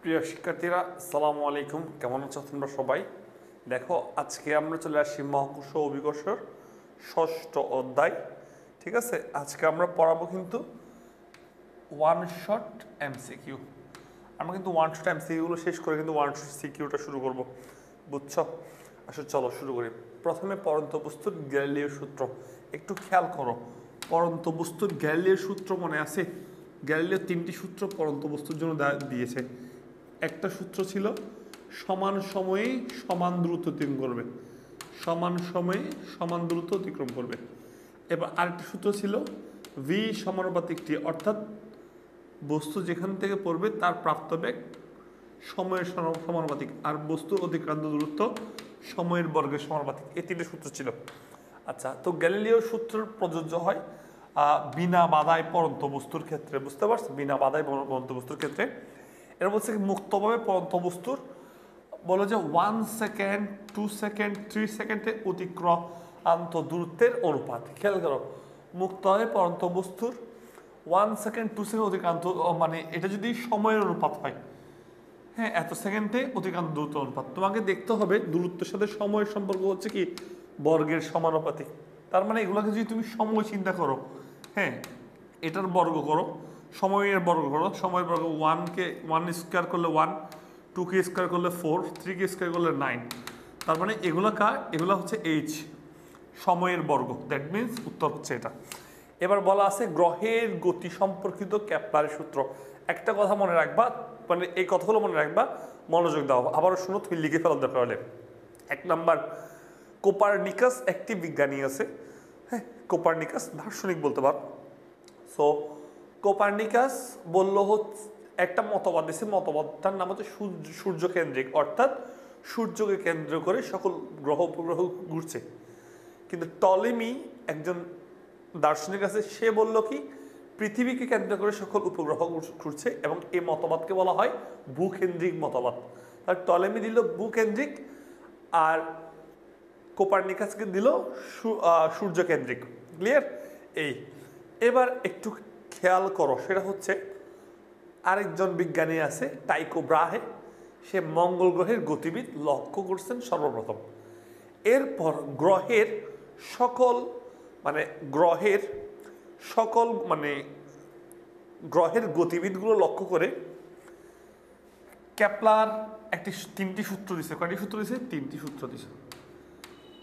প্রিয় শিক্ষার্থীরা, আসসালামু আলাইকুম। কেমন আছো তোমরা সবাই? দেখো, আজকে আমরা চলে আসি মহাকর্ষ অভিকর্ষের ষষ্ঠ অধ্যায়। ঠিক আছে, আজকে আমরা পড়াবো কিন্তু ওয়ান শট এমসিকিউ। আমরা কিন্তু ওয়ান শট এমসিকিউগুলো শেষ করে কিন্তু ওয়ান শট সিকিউটা শুরু করব, বুঝছো? আসলে চলো শুরু করি। প্রথমে পরন্ত বস্তুর গ্যালিলিও সূত্র একটু খেয়াল করো। পরন্ত বস্তুর গ্যালিলিও সূত্র মনে আছে? গ্যালিলিও তিনটি সূত্র পরন্ত বস্তুর জন্য দিয়েছে। একটা সূত্র ছিল সমান সময়ে সমান দ্রুত অতিক্রম করবে, সমান সময়ে সমান দ্রুত অতিক্রম করবে। এবার আরেকটা সূত্র ছিল ভি সমানুপাতিক টি, অর্থাৎ বস্তু যেখান থেকে পড়বে তার প্রাপ্ত বেগ সময়ের সমানুপাতিক, আর বস্তুর অতিক্রান্ত দূরত্ব সময়ের বর্গের সমানুপাতিক। এই তিনটে সূত্র ছিল। আচ্ছা, তো গ্যালিলিও সূত্র প্রযোজ্য হয় বিনা বাধায় পরন্ত বস্তুর ক্ষেত্রে, বুঝতে পারছো? বিনা বাধায় পরন্ত বস্তুর ক্ষেত্রে। এর বলছে মুক্তভাবে পরন্ত বস্তুর বলো যে 1 সেকেন্ড, 2 সেকেন্ড, 3 সেকেন্ডে অতিক্রান্ত দূরত্বের অনুপাত। খেয়াল করো, মুক্তভাবে পরন্ত বস্তুর 1 সেকেন্ড, 2 সেকেন্ড অতিক্রান্ত, মানে এটা যদি সময়ের অনুপাত হয়, হ্যাঁ, এত সেকেন্ডে অতিক্রান্ত দূরত্ব অনুপাত। তোমাকে দেখতে হবে দূরত্বের সাথে সময়ের সম্পর্ক হচ্ছে কি বর্গের সমানুপাতিক। তার মানে এগুলোকে যদি তুমি সময় চিন্তা করো, হ্যাঁ, এটার বর্গ করো, সময়ের বর্গ করো, সময়ের বর্গ 1কে 1 স্কোয়ার করলে 1, 2কে স্কোয়ার করলে 4, 3কে স্কোয়ার করলে 9। তার মানে এগুলো কার? এগুলো হচ্ছে এইচ, সময়ের বর্গ। দ্যাট মিনস উত্তর হচ্ছে এটা। এবার বলা আছে গ্রহের গতি সম্পর্কিত কেপলারের সূত্র। একটা কথা মনে রাখবা, মানে এই কথাগুলো মনে রাখবা, মনোযোগ দাও, আবারও শুনো, তুমি লিখে ফেলার দরকার হলে। 1 নাম্বার, কোপারনিকাস একটি বিজ্ঞানী আছে, হ্যাঁ, কোপারনিকাস দার্শনিক বলতে পারো। সো কোপারনিকাস বললো হচ্ছে একটা মতবাদ দিয়েছে, মতবাদটার নাম হচ্ছে সূর্য কেন্দ্রিক, অর্থাৎ সূর্যকে কেন্দ্র করে সকল গ্রহ উপগ্রহ ঘুরছে। কিন্তু টলেমি একজন দার্শনিক আছে, সে বলল কি পৃথিবীকে কেন্দ্র করে সকল উপগ্রহ ঘুরছে, এবং এই মতবাদকে বলা হয় ভূকেন্দ্রিক মতবাদ। আর টলেমি দিল ভূকেন্দ্রিক, আর কোপারনিকাসকে দিল সূর্যকেন্দ্রিক। ক্লিয়ার? এই এবার একটু খেয়াল করো, সেটা হচ্ছে আরেকজন বিজ্ঞানী আছে টাইকো ব্রাহে, সে মঙ্গল গ্রহের গতিবিদ লক্ষ্য করছেন সর্বপ্রথম। এরপর গ্রহের সকল গ্রহের গতিবিদগুলো লক্ষ্য করে কেপলার তিনটি সূত্র দিছে। কয়টি সূত্র দিছে? তিনটি সূত্র দিছে।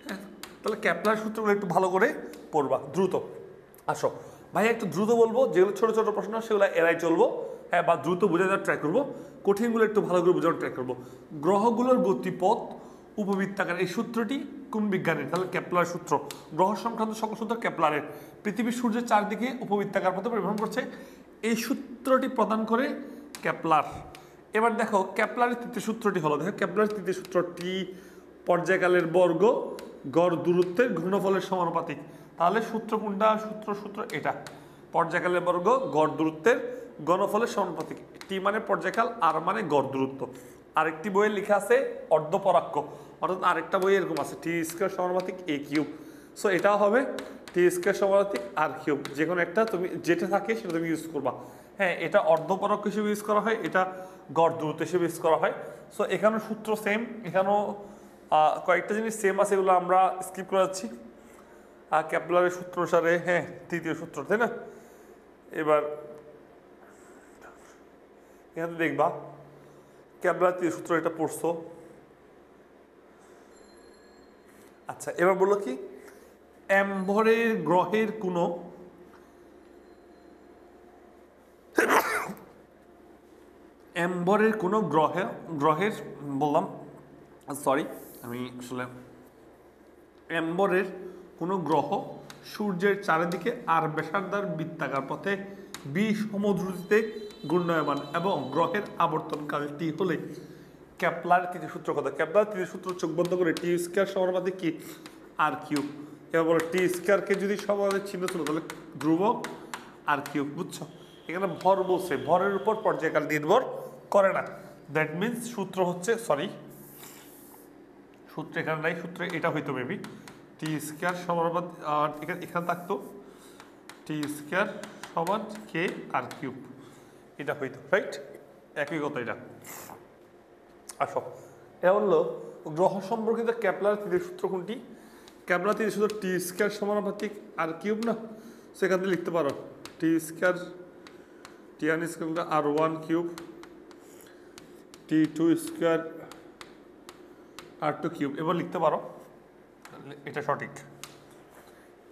হ্যাঁ, তাহলে কেপলার সূত্রগুলো একটু ভালো করে পড়বা। দ্রুত আসো ভাই, একটু দ্রুত বলবো, যেগুলো ছোট ছোট প্রশ্ন সেগুলো এড়াই চলবো, হ্যাঁ, বা দ্রুত বোঝানোর ট্রাই করবো, কঠিনগুলো একটু ভালো করে বোঝানোর ট্রাই করবো। গ্রহগুলোর গতিপথ উপবৃত্তাকার, এই সূত্রটি কোন বিজ্ঞানের? তাহলে কেপলার সূত্র। গ্রহ সংক্রান্ত সকল সূত্র কেপলারের। পৃথিবী সূর্যের চারদিকে উপবৃত্তাকার পথে পরিভ্রমণ করছে, এই সূত্রটি প্রদান করে কেপলার। এবার দেখো কেপলারের তৃতীয় সূত্রটি হলো, দেখো কেপলারের তৃতীয় সূত্রটি পর্যায়কালের বর্গ গড় দূরত্বের ঘূর্ণফলের সমানুপাতিক। তাহলে সূত্র কোনটা? সূত্র এটা, পর্যায়কালের বর্গ গড় দূরত্বের ঘনফলের সমানুপাতিক। টি মানে পর্যায়কাল, আর মানে গড় দূরত্ব। আরেকটি বইয়ে লেখা আছে অর্ধপরাক্ষ, অর্থাৎ আরেকটা বই এরকম আছে টি স্কয়ার সমানুপাতিক এ কিউব। সো এটাও হবে টি স্কয়ার সমানুপাতিক আর কিউব। যে কোনো একটা তুমি যেটা থাকে সেটা তুমি ইউজ করবা। হ্যাঁ, এটা অর্ধপরাক্ষ হিসেবে ইউজ করা হয়, এটা গড় দূরত্ব হিসেবে ইউজ করা হয়। সো এখানেও সূত্র সেম, এখানেও কয়েকটা জিনিস সেম আছে, এগুলো আমরা স্কিপ করে যাচ্ছি। কেপলারের সূত্র অনুসারে, হ্যাঁ, তৃতীয় সূত্র, তাই না? এবার এখানে দেখবা কেপলার তৃতীয় সূত্র, এটা পড়ছো। আচ্ছা, এবার বললো কি গ্রহের কোনো গ্রহের বললাম, সরি, আমি আসলে এম্বরের কোনো গ্রহ সূর্যের চারিদিকে আর ব্যাসার্ধার বৃত্তাকার পথে সমদ্রুতিতে ঘূর্ণায়মান, এবং গ্রহের আবর্তনকালটি হলে কেপলার তৃতীয় সূত্র কথা। কেপলার তৃতীয় সূত্র চোখ বন্ধ করে টি স্কয়ার সমানুপাতিক কি আর কিউব। এবার বলো টি স্কয়ারকে যদি সমানুপাতিক চিহ্ন ছিল তাহলে ধ্রুবক আর কিউব, বুঝছো? এখানে ভর বলছে, ভরের উপর পর্যায়কাল নির্ভর করে না। দ্যাট মিনস সূত্র হচ্ছে, সূত্র এখানে নাই, সূত্র এটা হইতো মেবি টি স্কয়ার সমানুপাতিক, এখানে থাকতো টি স্কয়ার সমান কে আর কিউব, এটা হইতো, রাইট? একই কথা এটা। আসো, এটা বললো গ্রহ সম্পর্কিত ক্যাপলার তীরের সূত্র কোনটি? ক্যাপলার তীরের সূত্র টি স্কয়ার সমানুপাতিক আর কিউব না, সেখান থেকে লিখতে পারো টি স্কয়ার টি ওয়ান স্কয়ার আর ওয়ান কিউব টি টু স্কয়ার আর টু কিউব, এবার লিখতে পারো, এটা সঠিক।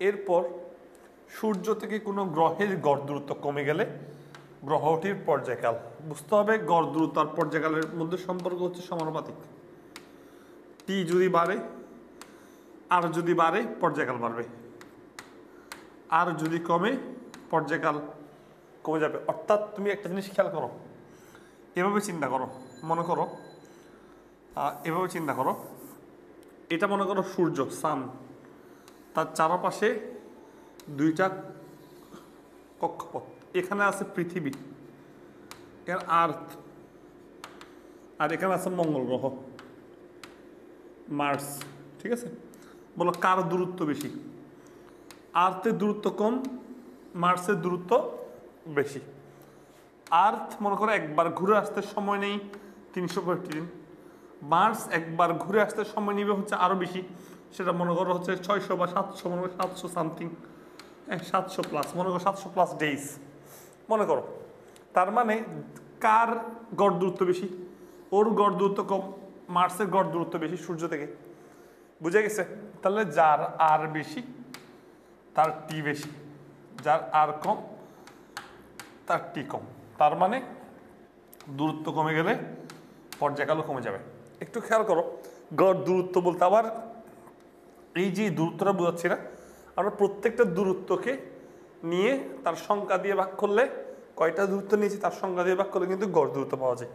এরপর সূর্য থেকে কোনো গ্রহের গড় দূরত্ব কমে গেলে গ্রহটির পর্যায়কাল, বুঝতে হবে গড় দূরত্ব আর পর্যায়কালের মধ্যে সম্পর্ক হচ্ছে সমানুপাতিক। টি যদি বাড়ে, আর যদি বাড়ে পর্যায়কাল বাড়বে, আর যদি কমে পর্যায়কাল কমে যাবে। অর্থাৎ তুমি একটা জিনিস খেয়াল করো, এভাবে চিন্তা করো, মনে করো এভাবে চিন্তা করো, এটা মনে করো সূর্য সান, তার চারপাশে দুইটা কক্ষপথ, এখানে আছে পৃথিবী, এখানে আর্থ, আর এখানে আছে মঙ্গল গ্রহ মার্স। ঠিক আছে, বলো কার দূরত্ব বেশি? আর্থের দূরত্ব কম, মার্সের দূরত্ব বেশি। আর্থ মনে করো একবার ঘুরে আসতে সময় নেই 365 দিন, মার্স একবার ঘুরে আসতে সময় নেবে হচ্ছে আরও বেশি, সেটা মনে করো হচ্ছে 600 বা 700, মনে করো 700 সামথিং, 700 প্লাস, মনে করো 700 প্লাস ডেইজ মনে করো। তার মানে কার গড় দূরত্ব বেশি? ওর গড় দূরত্ব কম, মার্সের গড় দূরত্ব বেশি সূর্য থেকে, বুঝে গেছে? তাহলে যার আর বেশি তার টি বেশি, যার আর কম তার টি কম। তার মানে দূরত্ব কমে গেলে পর্যায়কালও কমে যাবে। একটু খেয়াল করো, গড় দূরত্ব বলতে আবার এই যে দূরত্বটা বোঝাচ্ছি না, আমরা প্রত্যেকটা দূরত্বকে নিয়ে তার সংখ্যা দিয়ে ভাগ করলে, কয়টা দূরত্ব নিয়েছি তার সংখ্যা দিয়ে ভাগ করলে কিন্তু গড় দূরত্ব পাওয়া যায়।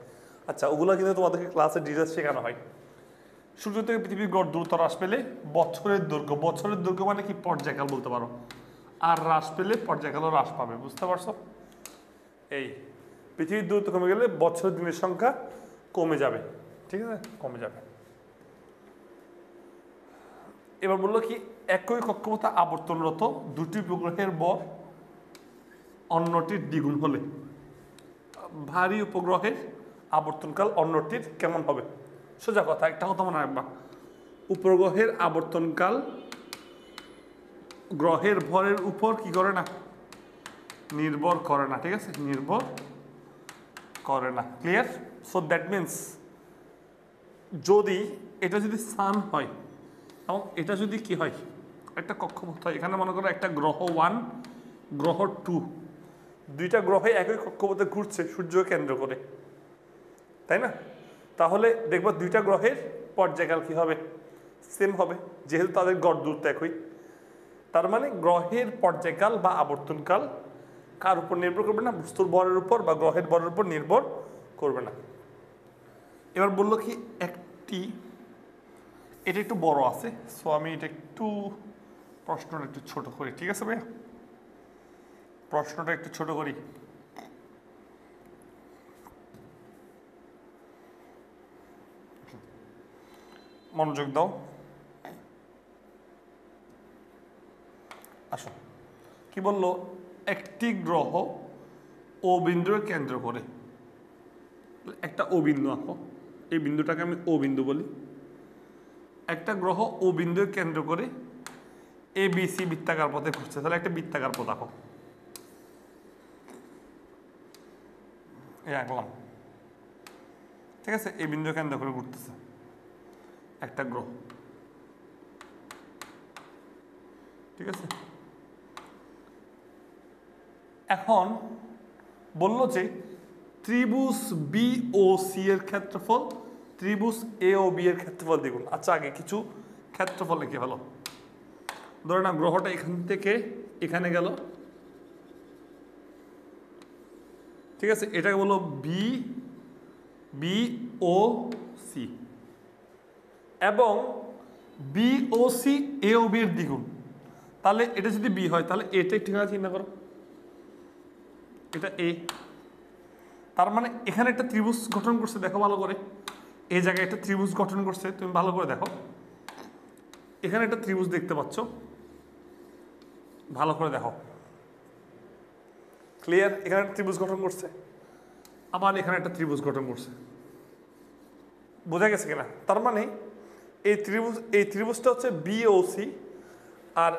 আচ্ছা, ওগুলো কিন্তু তোমাদেরকে ক্লাসে ডিটেলস শেখানো হয়। সূর্য থেকে পৃথিবীর গড় দূরত্ব হ্রাস পেলে বছরের দৈর্ঘ্য, বছরের দৈর্ঘ্য মানে কি পর্যায়কাল বলতে পারো, আর হ্রাস পেলে পর্যায়কালও হ্রাস পাবে, বুঝতে পারছো? এই পৃথিবীর দূরত্ব কমে গেলে বছরের দিনের সংখ্যা কমে যাবে, ঠিক আছে, কমে যাবে। এবার বললো কি, একই কক্ষপথে আবর্তনরত দুটি উপগ্রহের ভর অন্যটির দ্বিগুণ হলে ভারী উপগ্রহের আবর্তনকাল অন্যটির কেমন হবে? সোজা কথা, একটা কথা মনে রাখবা, উপগ্রহের আবর্তনকাল গ্রহের ভরের উপর কি করে না, নির্ভর করে না, ঠিক আছে, নির্ভর করে না। ক্লিয়ার? সো দ্যাট মিনস যদি এটা যদি সান হয় এবং এটা যদি কি হয়, একটা কক্ষপথ হয়, এখানে মনে করো একটা গ্রহ 1 গ্রহ 2, দুইটা গ্রহে একই কক্ষপথে ঘুরছে সূর্যকে কেন্দ্র করে, তাই না? তাহলে দেখবো দুইটা গ্রহের পর্যায়কাল কি হবে, সেম হবে, যেহেতু তাদের গড় দূরত্ব একই। তার মানে গ্রহের পর্যায়কাল বা আবর্তনকাল কার উপর নির্ভর করবে না, বস্তুর ভরের উপর বা গ্রহের ভরের উপর নির্ভর করবে না। এবার বললো কি, একটি, এটা একটু বড় আছে, সো আমি এটা একটু প্রশ্নটা একটু ছোট করি, ঠিক আছে ভাইয়া? প্রশ্নটা একটু ছোট করি। মনোযোগ দাও, আসো। কি বললো, একটি গ্রহ ও বিন্দুর কেন্দ্র করে, একটা ও বিন্দু আঁকো, এই বিন্দুটাকে আমি ও বিন্দু বলি। একটা গ্রহ ও বিন্দুর কেন্দ্র করে এ বি সি বৃত্তাকার পথে ঘুরছে, তাহলে একটা বৃত্তাকার পথ আঁকো, এই আঁকলাম, ঠিক আছে? এই বিন্দু কেন্দ্র করে ঘুরতেছে একটা গ্রহ, ঠিক আছে? এখন বলল যে ত্রিভুজ বি ও সি এর ক্ষেত্রফল ত্রিভুজ এ ও বি এর ক্ষেত্রফল দ্বিগুণ। আচ্ছা, আগে কিছু ক্ষেত্রফল লিখে ফেলো। ধরে না গ্রহটা এখান থেকে এখানে গেল, ঠিক আছে, এটাকে বলো বি বি ও সি, এবং বি ও সি এ ও বি এর দ্বিগুণ। তাহলে এটা যদি বি হয় তাহলে এটা ঠিকানা চিন্তা করো, এটা এ। তার মানে এখানে একটা ত্রিভুজ গঠন করছে, দেখো ভালো করে, এই জায়গায় একটা ত্রিভুজ গঠন করছে, তুমি ভালো করে দেখো, এখানে একটা ত্রিভুজ দেখতে পাচ্ছ, ভালো করে দেখো, ক্লিয়ার? এখানে একটা ত্রিভুজ গঠন করছে, আবার এখানে একটা ত্রিভুজ গঠন করছে, বোঝা গেছে কিনা? তার মানে এই ত্রিভুজটা হচ্ছে বিওসি, আর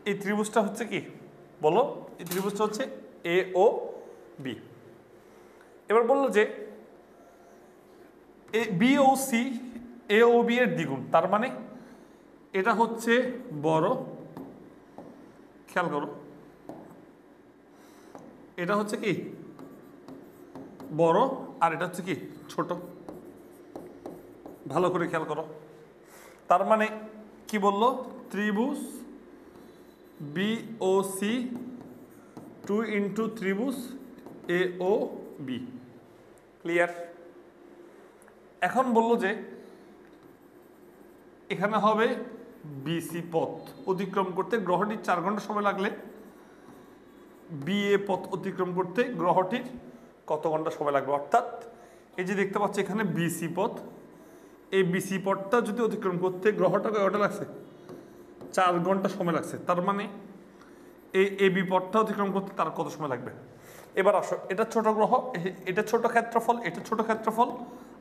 এই ত্রিভুজটা হচ্ছে কি বলো? এই ত্রিভুজটা হচ্ছে এ ও বি। এবার বললো যে বিওসি এ ও বি এর দ্বিগুণ, তার মানে এটা হচ্ছে বড়, খেয়াল করো, এটা হচ্ছে কি বড় আর এটা হচ্ছে কি ছোট, ভালো করে খেয়াল করো। তার মানে কি বললো? ত্রিভুজ বিওসি 2 ইন্টু ত্রিভুজ এ ও বি। ক্লিয়ার? এখন বললো যে এখানে হবে বিসি পথ অতিক্রম করতে গ্রহটির 4 ঘন্টা সময় লাগলে বিএ পথ অতিক্রম করতে গ্রহটির কত ঘন্টা সময় লাগবে? অর্থাৎ এই যে দেখতে পাচ্ছি এখানে বিসি পথ, এই বিসি পথটা যদি অতিক্রম করতে গ্রহটা কয়টা লাগছে? 4 ঘন্টা সময় লাগছে। তার মানে এই এবি পথটা অতিক্রম করতে তার কত সময় লাগবে? এবার আসো, এটা ছোট গ্রহ, এটা ছোট ক্ষেত্রফল, এটা ছোট ক্ষেত্রফল,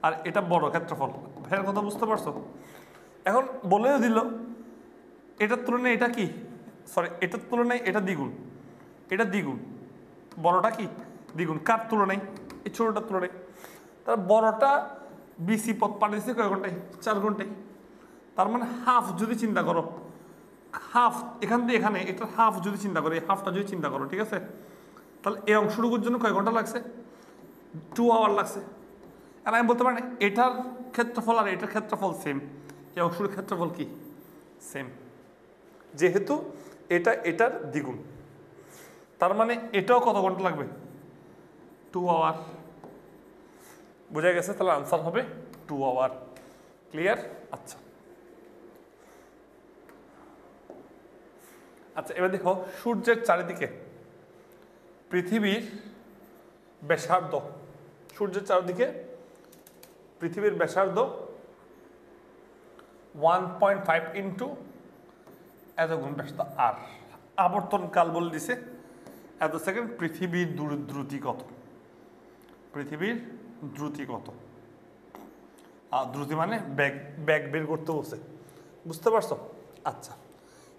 আর এটা বড় ক্ষেত্রফল। ভাইয়ের কথা বুঝতে পারছো? এখন বলেও দিল এটার তুলনায় এটা কি, সরি এটার তুলনায় এটা দ্বিগুণ, এটা দ্বিগুণ, বড়টা কি দ্বিগুণ, কার তুলনায়? এই ছোটটার তুলনায়। তার বড়টা বিসি পথ পাঠিয়েছে কয় ঘন্টায়? 4 ঘন্টায়। তার মানে হাফ যদি চিন্তা করো, হাফ এখান থেকে এখানে, এটার হাফ যদি চিন্তা করো, এই হাফটা যদি চিন্তা করো, ঠিক আছে, তাহলে এই অংশটুকুর জন্য কয় ঘন্টা লাগছে? 2 আওয়ার লাগছে। আর আমি বলতে পারি এটার ক্ষেত্রফল আর এটার ক্ষেত্রফল সেম, এই অংশটির ক্ষেত্রফল কি সেম, যেহেতু এটা এটার দ্বিগুণ। তার মানে এটাও কত ঘন্টা লাগবে? 2 আওয়ার। বোঝা গেছে? তাহলে আনসার হবে 2 আওয়ার। ক্লিয়ার? আচ্ছা আচ্ছা, এবার দেখো সূর্যের চারিদিকে পৃথিবীর ব্যাসার্ধ, সূর্যের চারিদিকে পৃথিবীর ব্যাসার্ধ 1.5 ইন্টু এত গুণ ব্যাসার্ধ আর আবর্তন কাল বলে দিছে এত সেকেন্ড। পৃথিবীর দ্রুতি কত? পৃথিবীর দ্রুতি কত? আর দ্রুতি মানে ব্যাগ বের করতে বসে, বুঝতে পারছো? আচ্ছা,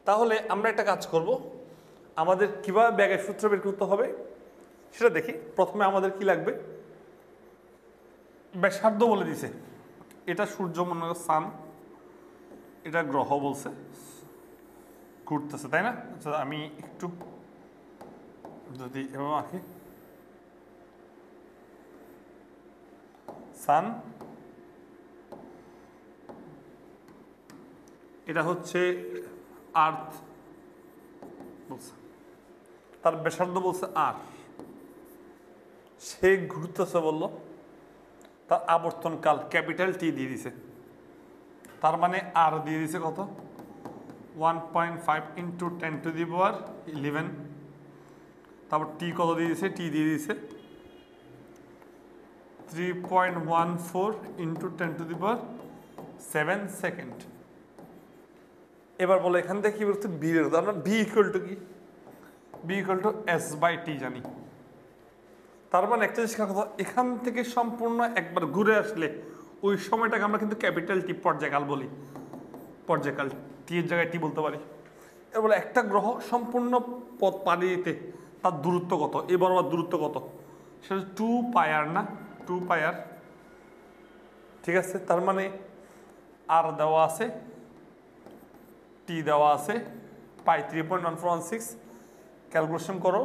তাহলে আমরা একটা কাজ করব, আমাদের কিভাবে ব্যাগের সূত্র বের করতে হবে সেটা দেখি। প্রথমে আমাদের কি লাগবে? ব্যাসার্ধ বলে দিছে, এটা সূর্য মনে হয় সান, এটা গ্রহ বলছে ঘুরতেছে, তাই না? আচ্ছা, আমি একটু যদি এভাবে আঁকি, সান, এটা হচ্ছে আর্থ বলছে, তার ব্যাসার্ধ বলছে আর, সে ঘুরতেছে বললো, তার আবর্তন কাল ক্যাপিটাল টি দিয়ে দিছে, তার মানে আর দিয়ে দিছে কত? 1.5 ইন্টু 10⁻11। তারপর টি কত দিয়ে দিছে? টি দিয়ে দিছে 3.14 ইন্টু 10⁻7 সেকেন্ড। এবার বলো এখান থেকে কি বলতে? বি এর আমরা বি ইকুয়াল টু কি? B equal to S by T জানি। তার মানে একটা জিনিস কথা, এখান থেকে সম্পূর্ণ একবার ঘুরে আসলে ওই সময়টাকে আমরা কিন্তু ক্যাপিটাল টি পর্যায়কাল বলি, পর্যায়কাল টি এর জায়গায় টি বলতে পারি। এবার বলে একটা গ্রহ সম্পূর্ণ পথ পাড়ি দিতে তার দূরত্ব কত? এ বরাবর দূরত্ব কত? সেটা 2 পায়ার না, 2 পায়ার, ঠিক আছে? তার মানে আর দেওয়া আছে, টি দেওয়া আছে, পাই 3.1416, ক্যালকুলেশন করো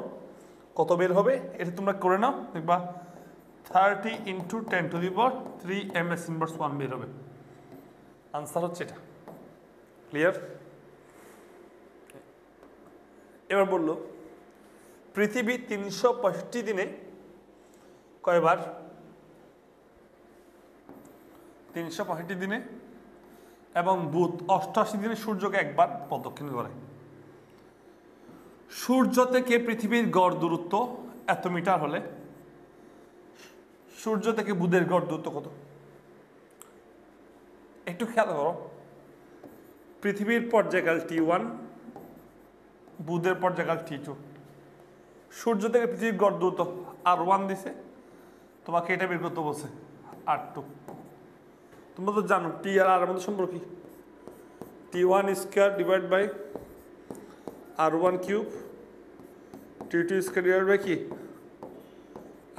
কত বের হবে, এটা তোমরা করে নাও, দেখবা 30 ইন্টু 10⁻3 ms ইনভার্স 1 বের হবে। আনসার হচ্ছে এটা। ক্লিয়ার? এবার বললো পৃথিবী 365 দিনে কয়বার? 365 দিনে এবং বুধ 88 দিনে সূর্যকে একবার প্রদক্ষিণ করে। সূর্য থেকে পৃথিবীর গড় দূরত্ব এত মিটার হলে সূর্য থেকে বুধের গড় দূরত্ব কত? একটু খেয়াল করো, পৃথিবীর পর্যায়কাল T1, বুধের পর্যায়কাল T2, সূর্য থেকে পৃথিবীর গড় দূরত্ব R1 দিছে, তোমাকে এটা বের করতে বলছে R2। তোমরা তো জানো টি আর আর মধ্যে সম্পর্ক কি, T1 square divide by R1 cube, T2 square divide by কি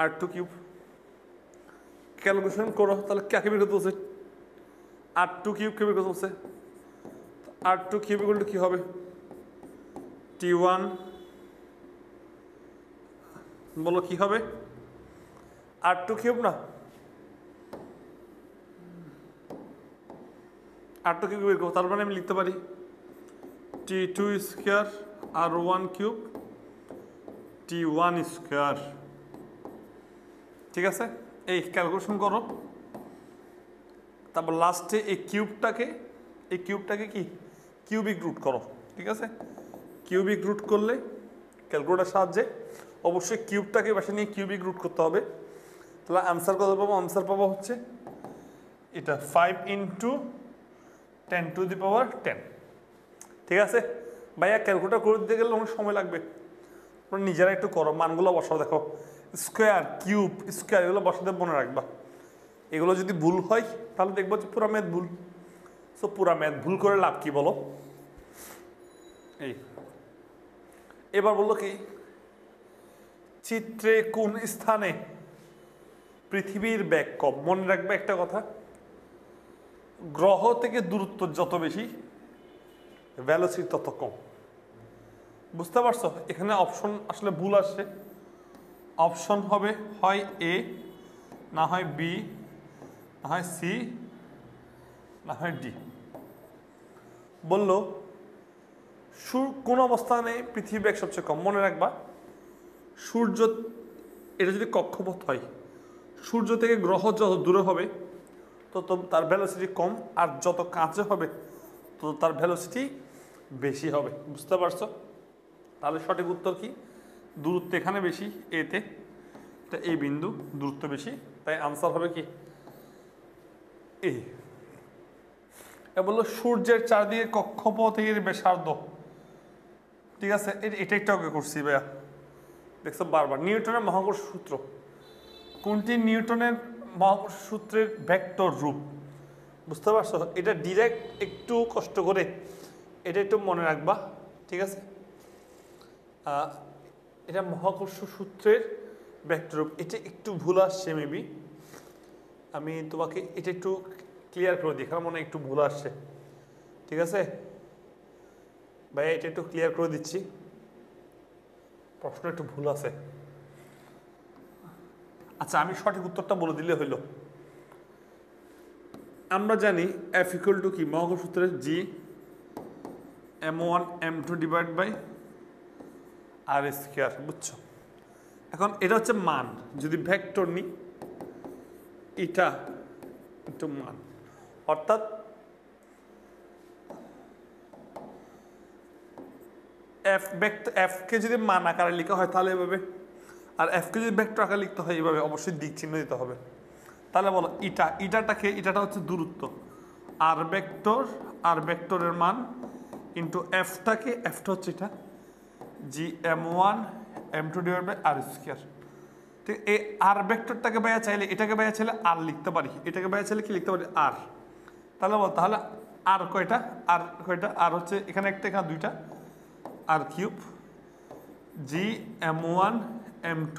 R2 কিউব। ক্যালকুলেশন করো তাহলে কাকে বের করতে বলছে, R2 কিউব কে বের করতে বলছে। R2 কিউব ইকুয়াল টু কি হবে, T1 বলো কি হবে, R2 কিউব না, R2 কিউব বের করবো, তার মানে আমি লিখতে পারি T2 square R1 cube T1 square. ঠিক আছে, এই ক্যালকুলেশন করো। তারপর লাস্টে এই কিউবটাকে কি কিউবিক রুট করো। ঠিক আছে, কিউবিক রুট করলে ক্যালকুলেটার সাহায্যে অবশ্যই কিউবটাকে পাশে নিয়ে কিউবিক রুট করতে হবে। তাহলে আনসার কত পাবো, আনসার পাবো হচ্ছে এটা 5 × 10⁻10। ঠিক আছে ভাইয়া, ক্যালকুলেটার করে দিতে গেলে অনেক সময় লাগবে, তোমরা নিজেরা একটু করো, মানগুলো বসাও। দেখো স্কোয়ার কিউব স্কোয়ার এগুলো বসাতে মনে রাখবা। এগুলো যদি ভুল হয় তাহলে দেখবো যে পুরা ম্যাথ ভুল। সো পুরা ম্যাথ ভুল করে লাভ কি বলো। এই এবার বললো কি, চিত্রে কোন স্থানে পৃথিবীর বেগ কম। মনে রাখবে একটা কথা, গ্রহ থেকে দূরত্ব যত বেশি ভ্যালোসিটি তত কম। বুঝতে পারছো, এখানে অপশন আসলে ভুল আসছে। অপশন হবে হয় এ, না হয় বি, না হয় সি, না হয় ডি। বললো কোন অবস্থানে পৃথিবীর বেগ সবচেয়ে কম। মনে রাখবা সূর্য, এটা যদি কক্ষপথ হয়, সূর্য থেকে গ্রহ যত দূরে হবে তত তার ভ্যালোসিটি কম, আর যত কাছে হবে তত তার ভ্যালোসিটি বেশি হবে। বুঝতে পারছো, তাহলে সঠিক উত্তর কি, দূরত্ব এখানে বেশি এতে, তা এই বিন্দু দূরত্ব বেশি, তাই আনসার হবে কি এই। বললো সূর্যের চারদিকে কক্ষপথের ব্যাসার্ধ। ঠিক আছে, এটা একটা ওকে করছি ভাইয়া, দেখছো বারবার। নিউটনের মহাকর্ষ সূত্র কোনটি নিউটনের মহাকর্ষ সূত্রের ভেক্টর রূপ। বুঝতে পারছো, এটা ডিরেক্ট একটু কষ্ট করে এটা একটু মনে রাখবা। ঠিক আছে, এটা মহাকর্ষ সূত্রের ভেক্টর রূপ। এটা একটু ভুল আসছে মেবি, আমি তোমাকে এটা একটু ক্লিয়ার করে দিই, কারণ মনে হয় একটু ভুল আসছে। ঠিক আছে ভাইয়া, এটা একটু ক্লিয়ার করে দিচ্ছি, প্রশ্ন একটু ভুল আছে। আচ্ছা, আমি সঠিক উত্তরটা বলে দিলে হইল। আমরা জানি F ইকুয়াল টু কি, মহাকর্ষ সূত্রের G m1 m2 divide by R square. বুঝছো, এখন এটা হচ্ছে মান, যদি ভেক্টর নিই এটা একটু মান, অর্থাৎ এফ কে যদি মান আকারে লেখা হয় তাহলে এভাবে, আর এফ কে যদি ভেক্টর আকারে লিখতে হয় এইভাবে, অবশ্যই দিক চিহ্ন দিতে হবে। তাহলে বলো ইটাটা হচ্ছে দূরত্ব, আর ভেক্টরের মান ইন্টু এফটা হচ্ছে এটা G m1 m2 divide by R square. ঠিক, এই আর ভেক্টরটাকে বাইয়া চাইলে, এটাকে বাইয়া চাইলে আর লিখতে পারি, এটাকে বাইয়া চাইলে কি লিখতে পারি আর। তাহলে বল, তাহলে আর কয়টা, আর হচ্ছে এখানে একটা, এখানে দুইটা, আর কিউব জি m1 m2,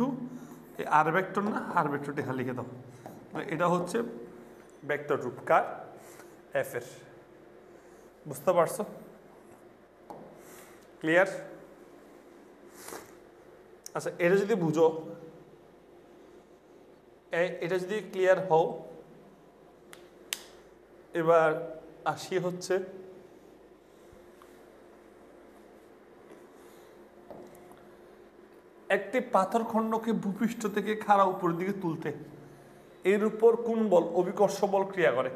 এই আর ভেক্টর না, আর ভেক্টরটা এখানে লিখে দাও। এটা হচ্ছে ভেক্টর রূপ কার, এফ এর। বুঝতে পারছো, ক্লিয়ার। আচ্ছা, এটা যদি বুঝো, এটা যদি ক্লিয়ার হও, এবার আসি হচ্ছে একটি পাথর খণ্ডকে ভূপৃষ্ঠ থেকে খাড়া উপরের দিকে তুলতে এর উপর কোন বল, অভিকর্ষ বল ক্রিয়া করে।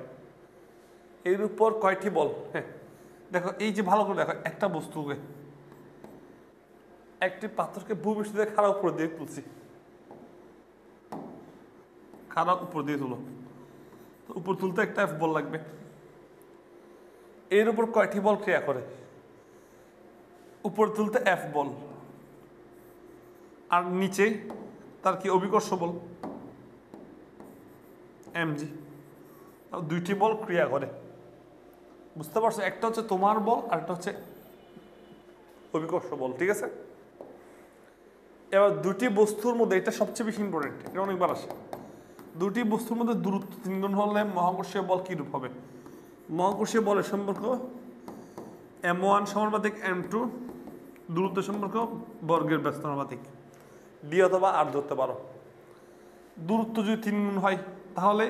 এর উপর কয়টি বল। হ্যাঁ দেখো, এই যে ভালো করে দেখো, একটা বস্তুকে, একটি পাথরকে ভূপৃষ্ঠ থেকে খাড়া উপর দিয়ে তুলছি, খাড়া উপর দিয়ে তুলো, তো উপর তুলতে একটা এফ বল লাগবে। এর উপর কয়টি বল ক্রিয়া করে, উপর তুলতে এফ বল, আর নিচে তার কি অভিকর্ষ বল mg। দুইটি বল ক্রিয়া করে, বুঝতে পারছো? একটা হচ্ছে তোমার বল আর একটা হচ্ছে অভিকর্ষ বল, ঠিক আছে? এবার দুটি বস্তুর মধ্যে, এটা সবচেয়ে বেশি ইম্পর্টেন্ট, এটা অনেকবার আসে। দুটি বস্তুর মধ্যে দূরত্ব 3 গুণ হলে মহাকর্ষীয় বল কী রূপ হবে? মহাকর্ষীয় বলের সম্পর্ক m1 সমানুপাতিক m2, দূরত্ব সম্পর্ক বর্গের ব্যস্ত সমানুপাতিক। ডি অথবা আর ধরতে পারো। দূরত্ব যদি 3 গুণ হয় তাহলে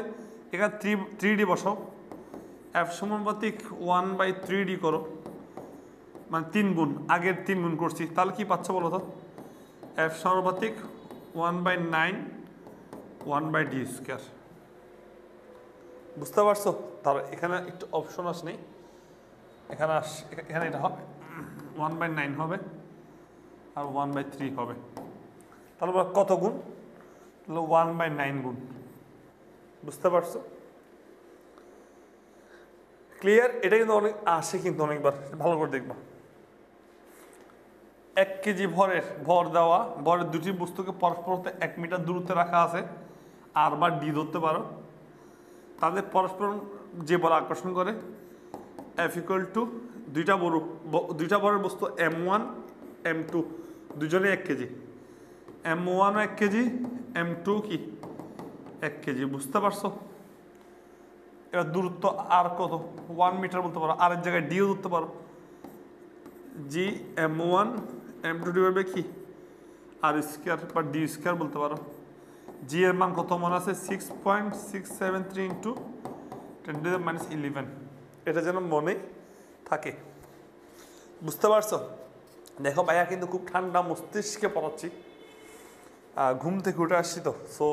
এখানে 3D বসাও, এফ সমানুপাতিক 1/3D করো, মানে 3 গুণ, আগের 3 গুণ করছি, তাহলে কি পাচ্ছ বলো তো? এফ সমানুপাতিক 1/9 1/d²। বুঝতে পারছো? তাহলে এখানে একটু অপশন আসেনি, এখানে এটা হবে 1/9 হবে আর 1/3 হবে। তাহলে কত গুণ? তাহলে 1/9 গুণ। বুঝতে পারছো? ক্লিয়ার? এটা কিন্তু অনেক আসে, কিন্তু অনেকবার, ভালো করে দেখবা। 1 কেজি ভর দেওয়া, ভরের দুটি বস্তুকে পরস্পর 1 মিটার দূরত্বে রাখা আছে, আর বা ডি ধরতে পারো। তাদের পরস্পর যে বল আকর্ষণ করে এফ ইকুয়াল টু দুইটা বড় বস্তু m1 m2 দুজনে 1 কেজি, m1 1 কেজি, m2 কি 1 কেজি। বুঝতে পারছো? এবার দূরত্ব আর কত? 1 মিটার বলতে পারো, আর এর জায়গায় ডিও ধরতে পারো, জি m1 m2 ডিভাইড বাই কি r² বা d² বলতে পারো। জি এর মান কত মনে আছে? 6.673 ইন্টু 10⁻11। এটা যেন মনে থাকে। বুঝতে পারছো? দেখো ভাইয়া কিন্তু খুব ঠান্ডা মস্তিষ্কে পড়াচ্ছি, ঘুম থেকে উঠে আসছি তো, সো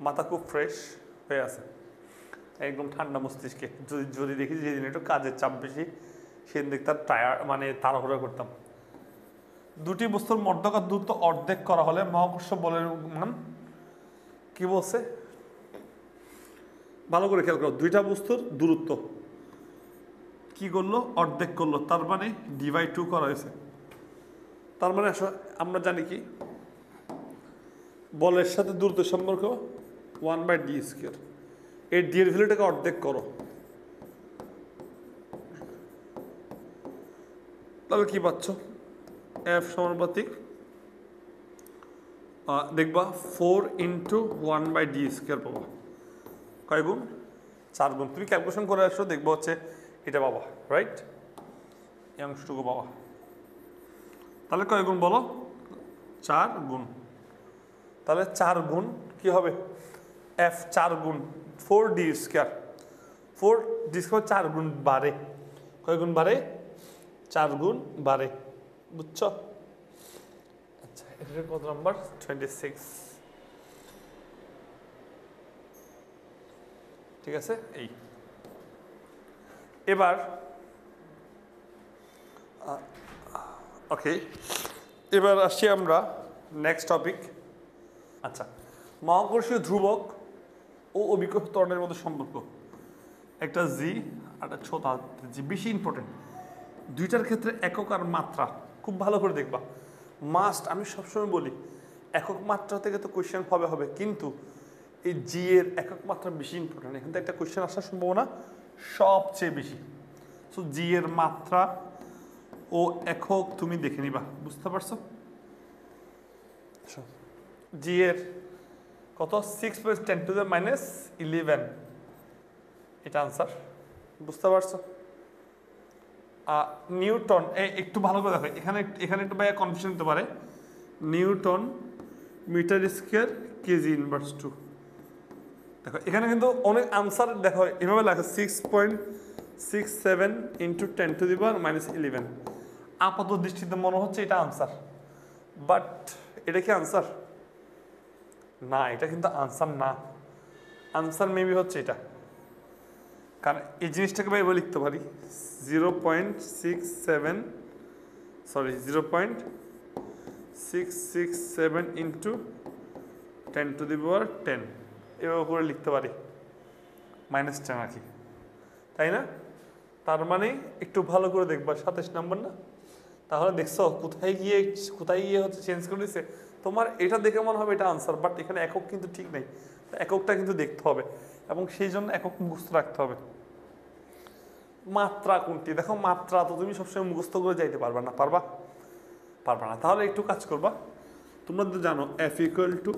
মাথা খুব ফ্রেশ হয়ে আছে, একদম ঠান্ডা মস্তিষ্কে। যদি দেখি যেদিন একটু কাজের চাপ বেশি, সেদিন দেখতাম মানে তাড়াহুড়া করতাম। দুটি বস্তুর মধ্যকার দূরত্ব অর্ধেক করা হলে মহাকর্ষ বলের মান কি বলছে? ভালো করে খেয়াল করো, দুইটা বস্তুর দূরত্ব কি করলো? অর্ধেক করলো, তার মানে d/2 করা হয়েছে। তার মানে আমরা জানি কি বলের সাথে দূরত্ব সম্পর্ক 1/d²। এই ডি এর ভ্যালুটাকে অর্ধেক করো, তাহলে কি পাচ্ছ? এফ সমানুপাতিক দেখবা 4 ইন্টু 1/d² পাবা। কয় গুণ? 4 গুণ। তুমি ক্যালকুলেশন করে আসো, দেখবো হচ্ছে এটা পাবা, রাইট? এই অংশটুকু পাবা। তাহলে কয় গুণ বলো? 4 গুণ। তাহলে 4 গুণ কি হবে? এফ 4 গুণ 4d², 4d² 4 গুণ বাড়ে। কয় গুণ বাড়ে? 4 গুণ বাড়ে। বুঝছো? আচ্ছা, এটা কত নাম্বার? 26। ঠিক আছে। এই এবার ওকে, এবার আসছি আমরা নেক্সট টপিক। আচ্ছা, মহাকর্ষীয় ধ্রুবক ও অভিকর্ষ ত্বরণের মধ্যে সম্পর্ক, একটা জি আর একটা ছোট জি, বেশি ইম্পর্টেন্ট। দুইটার ক্ষেত্রে একক আর মাত্রা খুব ভালো করে দেখবা, মাস্ট। আমি সবসময় বলি একক মাত্রা থেকে তো কোয়েশ্চেন হবে, কিন্তু এই জি এর একক মাত্রা বেশি ইম্পর্টেন্ট। এখান থেকে একটা কোয়েশ্চেন আসার সম্ভাবনা সবচেয়ে বেশি। সো জি এর মাত্রা ও একক তুমি দেখে নিবা। বুঝতে পারছো? জি এর কত? 6/10⁻11, এটা আনসার। বুঝতে পারছো? নিউটন, একটু ভালো করে দেখো, এখানে একটু ভাইয়া কনফিউশন হতে পারে। Newton metre KG inverse 2। দেখো এখানে কিন্তু অনেক আনসার, দেখো এভাবে লেখা 6.67 ইন্টু 10⁻11। আপাত দৃষ্টিতে মনে হচ্ছে এটা আনসার, বাট এটা কি আনসার? না, এটা কিন্তু আনসার না। আনসার মেবি হচ্ছে এটা, কারণ এই জিনিসটাকে ভাই লিখতে পারি 0.667 ইন্টু 10⁻10, এভাবে করে লিখতে পারি, -10 আর কি, তাই না? তার মানে একটু ভালো করে দেখবা, 27 নম্বর না? তাহলে দেখছো কোথায় গিয়ে হচ্ছে চেঞ্জ করে দিচ্ছে। তোমার এটা দেখে মনে হবে এটা আনসার, বাট এখানে একক কিন্তু ঠিক নেই। এককটা কিন্তু দেখতে হবে এবং সেই জন্য একক মুখস্থ রাখতে হবে। মাত্রা কোনটি? দেখো মাত্রা তো তুমি সবসময় মুখস্থ করে যাইতে পারবা না, পারবা না। তাহলে একটু কাজ করবা, তোমরা তো জানো F equal to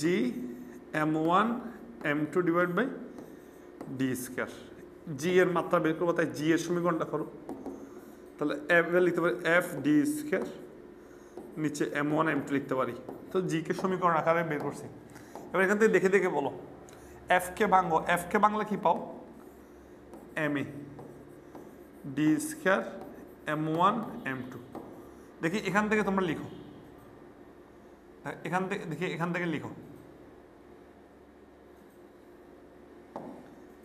G m1 m2 divide by D square. G এর মাত্রা বের করবো, তাই জি এর সমীকরণটা করো। তাহলে এফ লিখতে পারি এফ ডি স্কয়ার, নিচে m1 m2 লিখতে পারি। তো জি কে সমীকরণ আকারে বের করছি। এবার এখান থেকে দেখে দেখে বলো, এফ কে ভাঙো, এফ কে ভাঙলে কি পাও? M A D square m1 m2। দেখি এখান থেকে তোমরা লিখো, এখান থেকে লিখো,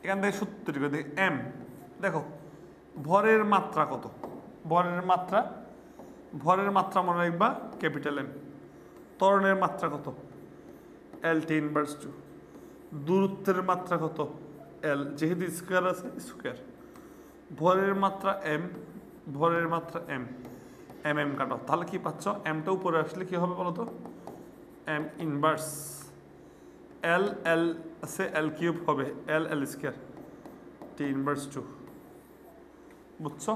এখান থেকে সূত্র লিখো। দেখি এম, দেখো ভরের মাত্রা কত? ভরের মাত্রা মনে রাখবা ক্যাপিটাল এম। ত্বরণের মাত্রা কত? এল টি ইনভার্স টু। দূরত্বের মাত্রা কত? এল, যেহেতু স্কোয়ার আছে স্কোয়ার। ভরের মাত্রা এম, এম কাটো। তাহলে কি পাচ্ছ? এমটা উপরে আসলে কি হবে বলো তো? এম ইনভার্স এল আছে, এল কিউব হবে এল স্কোয়ার টি ইনভার্স টু। বুঝছো?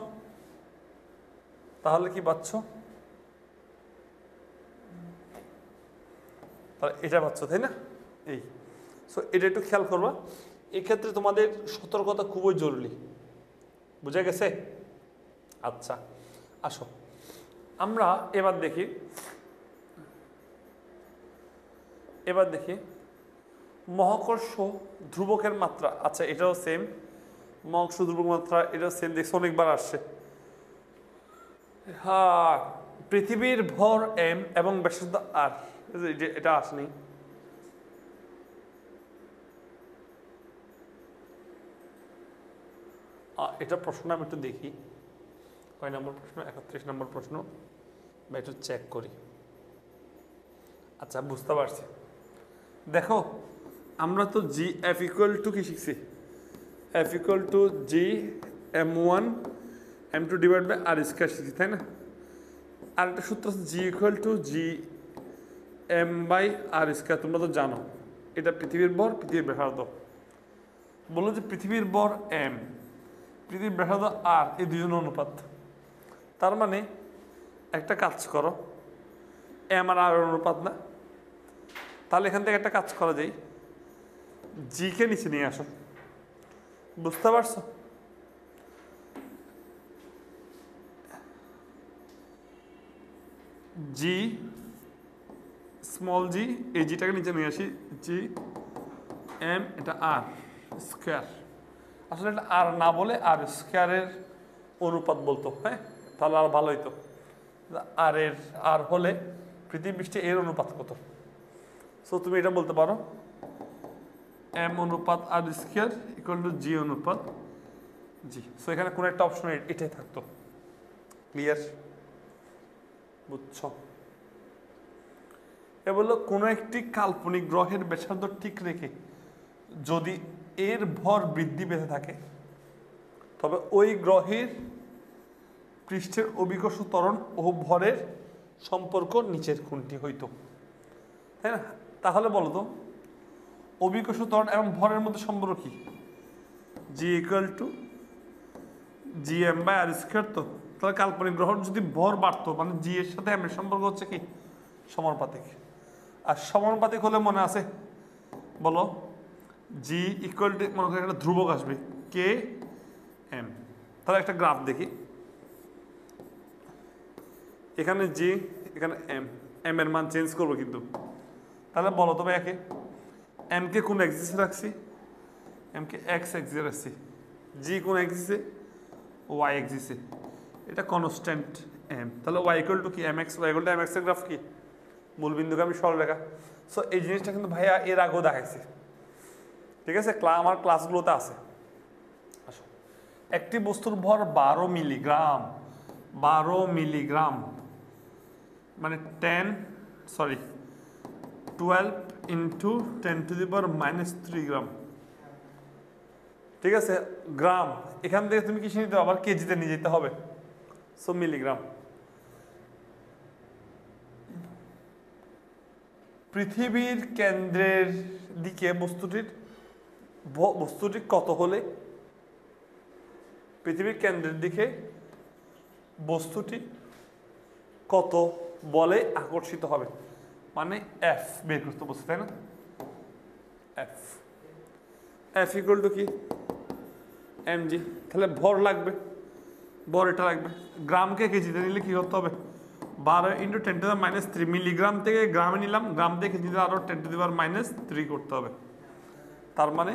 তাহলে কি পাচ্ছ? তাহলে এটা পাচ্ছ, তাই না? এই সো এটা একটু খেয়াল করবা, এক্ষেত্রে তোমাদের সতর্কতা খুবই জরুরি। বুঝা গেছে? আচ্ছা আসো আমরা এবার দেখি মহাকর্ষ ধ্রুবকের মাত্রা। আচ্ছা এটাও সেম, মহাকর্ষ ধ্রুবক মাত্রা এটাও সেম, দেখছো অনেকবার আসছে। হ্যাঁ, পৃথিবীর ভর এম এবং ব্যাসার্ধ আর, এটা আসেনি। এটা প্রশ্ন আমি একটু দেখি, কয় নম্বর প্রশ্ন? 31 নম্বর প্রশ্ন, বা একটু চেক করি। আচ্ছা বুঝতে পারছি। দেখো আমরা তো জি এফ ইকুয়াল টু কি শিখছি? F equal to G m1 m2 divide by R square শিখছি, তাই না? আর একটা সূত্র আছে G equal to G M by R square, তোমরা তো জানো। এটা পৃথিবীর ভর, পৃথিবীর ব্যাসার্ধ। বললো যে পৃথিবীর ভর এম, পৃথিবীর ব্যাসার্ধ আর, এই দুজন অনুপাত। তার মানে একটা কাজ করো, এম আর অনুপাত না? তাহলে এখান থেকে একটা কাজ করা যায়, জি কে নিচে নিয়ে আসো। বুঝতে পারছো? জি স্মল জি, এই জিটাকে নিচে নিয়ে আসি, জি এম, এটা আর স্কোয়ার। আসলে এটা আর না বলে আর স্কোয়ারের অনুপাত বলতো, হ্যাঁ তাহলে আর ভালো হইতো। আর হলে পৃথিবী পৃষ্ঠে এর অনুপাত কত? সো তুমি এটা বলতে পারো এম অনুপাত আর স্কোয়ার ইকুয়াল টু জি অনুপাত জি। সো এখানে কোনো একটা অপশন এটাই থাকতো। ক্লিয়ার? বুঝছো? এ বললো কোনো একটি কাল্পনিক গ্রহের ব্যাসার্ধ ঠিক রেখে যদি এর ভর বৃদ্ধি পেতে থাকে, তবে ওই গ্রহের পৃষ্ঠের অভিকর্ষ ত্বরণ ও ভরের সম্পর্ক নিচের কোনটি হইতো? তাই না? তাহলে বলো তো অভিকর্ষ ত্বরণ এবং ভরের মধ্যে সম্পর্ক কি? G equal to G M by R square. তো তাহলে কাল্পনিক গ্রহর যদি ভর বাড়তো, মানে জি এর সাথে এম এর সম্পর্ক হচ্ছে কি? সমানুপাতিক। আর সমানুপাতিক হলে মনে আছে বলো, জি ইকুয়াল টু মনে করি একটা ধ্রুবক আসবে কে এম। তাহলে একটা গ্রাফ দেখি, এখানে জি, এখানে এম, এম এর মান চেঞ্জ করবো কিন্তু। তাহলে বলো তবে একে এম কে কোন এক্সিসে রাখছি? এম কে এক্স এক্সিসে রাখছি। জি কোন এক্সিসে? ওয়াই এক্সিসে। এটা কনস্ট্যান্ট এম। তাহলে ওয়াই ইকুয়াল টু কি? M X. Y equal to M X এর গ্রাফ কি? মূলবিন্দুগামী সরলরেখা। সো এই জিনিসটা কিন্তু ভাইয়া এর আগেও দেখাইছি, ঠিক আছে? আমার ক্লাসগুলোতে আছে। আসো, একটি বস্তুর ভর 12 মিলিগ্রাম, 12 মিলিগ্রাম মানে 12 ইন্টু 10⁻³ গ্রাম, ঠিক আছে? গ্রাম। এখান থেকে তুমি কিসে নিতে হবে? আবার কেজিতে নিয়ে যেতে হবে। So milligram. পৃথিবীর কেন্দ্রের দিকে বস্তুটি কত হলে, পৃথিবীর কেন্দ্রের দিকে বস্তুটি কত বলে আকর্ষিত হবে, মানে এফ বের করতে বলছে, তাই না? এফ এফ ইকুয়াল টু কি mg, তাহলে ভর লাগবে, ভর এটা লাগবে। গ্রামকে কেজিতে নিলে কি করতে হবে, 12 × 10⁻³ মিলিগ্রাম থেকে গ্রামে নিলাম, গ্রাম থেকে কেজিতে আরও 10⁻³ করতে হবে, তার মানে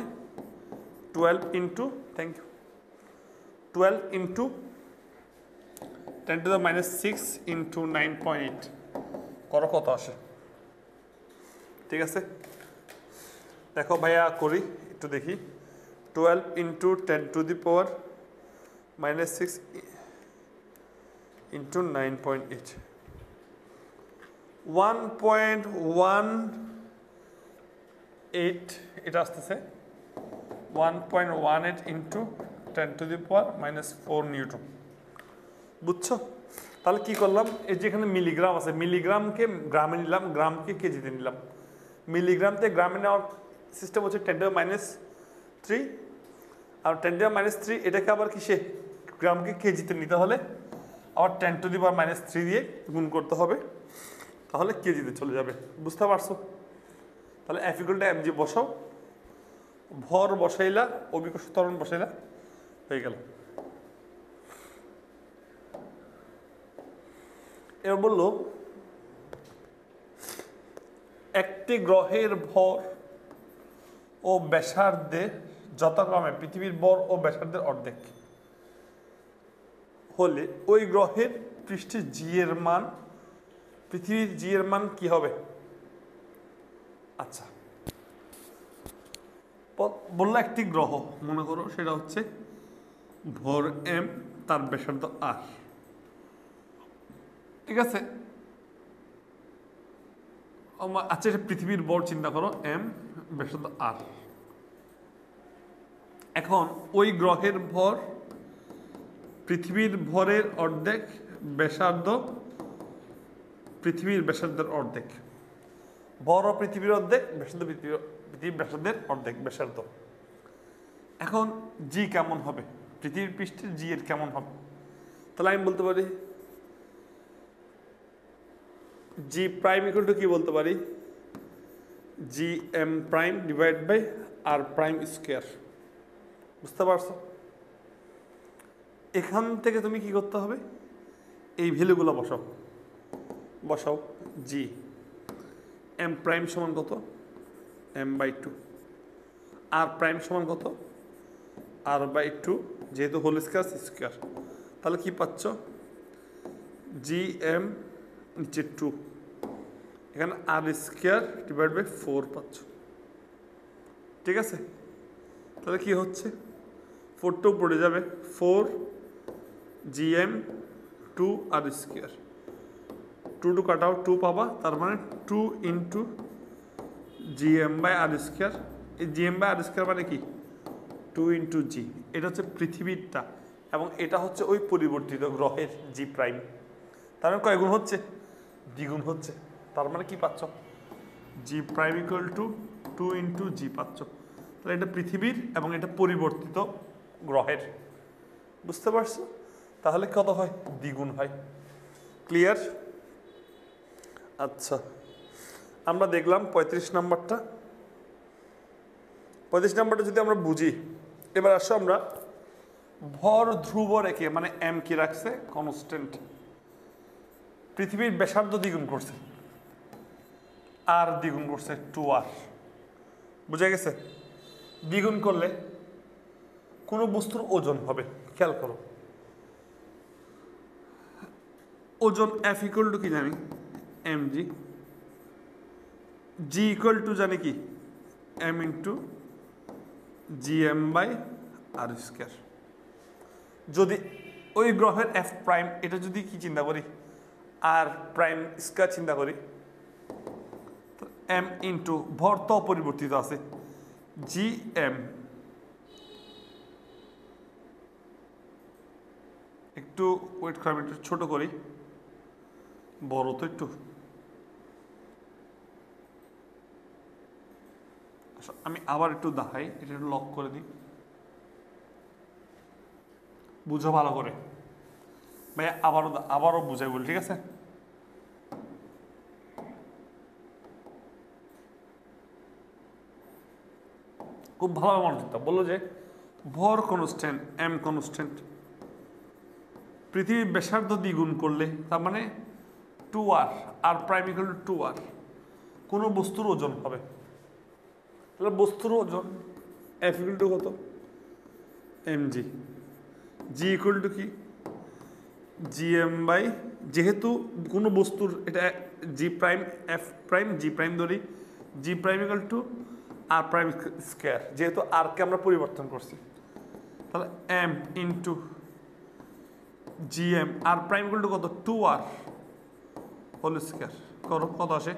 12 × 10⁻6 × 9.8 করো কত আসে। ঠিক আছে, দেখো ভাইয়া করি একটু দেখি। 12 × 10⁻6 × 9.8 1.18 এটা আসতেছে 1.18 × 10⁻⁴ নিউটন। বুঝছো? তাহলে কি করলাম, এই যে এখানে মিলিগ্রাম আছে, মিলিগ্রামকে গ্রামে নিলাম, গ্রামকে কেজিতে নিলাম। মিলিগ্রাম থেকে গ্রামে নেওয়ার সিস্টেম হচ্ছে 10⁻³ আর 10⁻³ এটাকে আবার কিসে, গ্রামকে কেজিতে নিতে হলে আবার 10⁻³ দিয়ে গুণ করতে হবে, তাহলে কেজিতে চলে যাবে। বুঝতে পারছো? তাহলে F = mg বসাও, ভর বসাইলা, অভিকর্ষ ত্বরণ বসাইলা, হয়ে গেল। এবার বললো একটি গ্রহের ভর ও ব্যাসার্ধে যথাক্রমে পৃথিবীর ভর ও ব্যাসার্ধের অর্ধেক হলে ওই গ্রহের পৃষ্ঠে জি এর মান, পৃথিবীর জি এর মান কি হবে? আচ্ছা, বললো একটি গ্রহ মনে করো, সেটা হচ্ছে ভর m, তার ব্যাসার্ধ r। ঠিক আছে, আচ্ছা এটা পৃথিবীর ভর চিন্তা করো, m ব্যাসার্ধ r। এখন ওই গ্রহের ভর পৃথিবীর ভরের অর্ধেক, ব্যাসার্ধ পৃথিবীর ব্যাসার্ধের অর্ধেক, ভর ও পৃথিবীর অর্ধেক, ব্যাসার্ধ পৃথিবীর ব্যাসার্ধের অর্ধেক ব্যাসার্ধ। এখন জি কেমন হবে, পৃথিবীর পৃষ্ঠের জি এর কেমন হবে? তাহলে আমি বলতে পারি জি প্রাইম ইকুয়াল টু কি বলতে পারি, G M prime divide by R prime square. বুঝতে পারছো? এখান থেকে তুমি কি করতে হবে, এই ভ্যালুগুলো বসাও। জি এম প্রাইম সমান কত, m/2, আর প্রাইম সমান কত, r/2, যেহেতু হোল স্কোয়ার। তাহলে কি পাচ্ছ, জি এম নিচে 2, এখানে r² ডিভাইড বাই 4 পাচ্ছ। ঠিক আছে, তাহলে কি হচ্ছে, 4 পড়ে যাবে, 4 gm 2 r², 2 কাট আউট, 2 পাবা, তার মানে 2 × gm/r²। এই gm/r² মানে কি, 2 × g। এটা হচ্ছে পৃথিবীরটা, এবং এটা হচ্ছে ওই পরিবর্তিত গ্রহের জি প্রাইম। তার মানে কয় গুণ হচ্ছে, দ্বিগুণ হচ্ছে। তার মানে কি পাচ্ছ, জি প্রাইম ইকুয়াল টু 2 × g পাচ্ছ। তাহলে এটা পৃথিবীর এবং এটা পরিবর্তিত গ্রহের। বুঝতে পারছো? তাহলে কত হয়, দ্বিগুণ হয়। ক্লিয়ার? আচ্ছা, আমরা দেখলাম 35 নাম্বারটা। 35 নাম্বারটা যদি আমরা বুঝি, এবার আসো আমরা ভর ধ্রুব রেখে, মানে এম কি রাখছে কনস্ট্যান্ট, পৃথিবীর ব্যাসার্ধ দ্বিগুণ করছে, আর দ্বিগুণ করছে 2r। বুঝা গেছে? দ্বিগুণ করলে কোনো বস্তুর ওজন হবে, খেয়াল করো। ওজন F ইকুয়াল টু কি জানি, mg, g ইকুয়াল টু জানি কি, m × gm/r²। যদি ওই গ্রহের F প্রাইম, এটা যদি কি চিন্তা করি, আর প্রাইম স্কয়ার চিন্তা করি, তো m × ভর তো অপরিবর্তিত আছে, gm, একটু ওয়েট করে আমি একটু ছোট করি, বড় তো একটু, আমি আবার একটু দেখাই, এটা লক করে দিই, বুঝো ভালো করে ভাই, আবারও বুঝাই বলি, ঠিক আছে? খুব ভালোভাবে মনে করতে বললো যে ভর কনস্ট্যান্ট, এম কনস্ট্যান্ট, পৃথিবীর ব্যাসার্ধ দ্বিগুণ করলে তার মানে 2r, আর প্রাইম ইকুয়াল টু 2r, কোনো বস্তুর ওজন হবে। তাহলে বস্তুর ওজন এফ ইকুয়াল টু কত? mg, জি ইকুয়াল টু কি? gm বাই, যেহেতু কোনো বস্তুর এটা G prime F prime G prime ধরি, G prime equal to R prime square, যেহেতু আরকে আমরা পরিবর্তন করছি, তাহলে M into GM, R prime equal to কত? 2r whole square. করো, কত আসে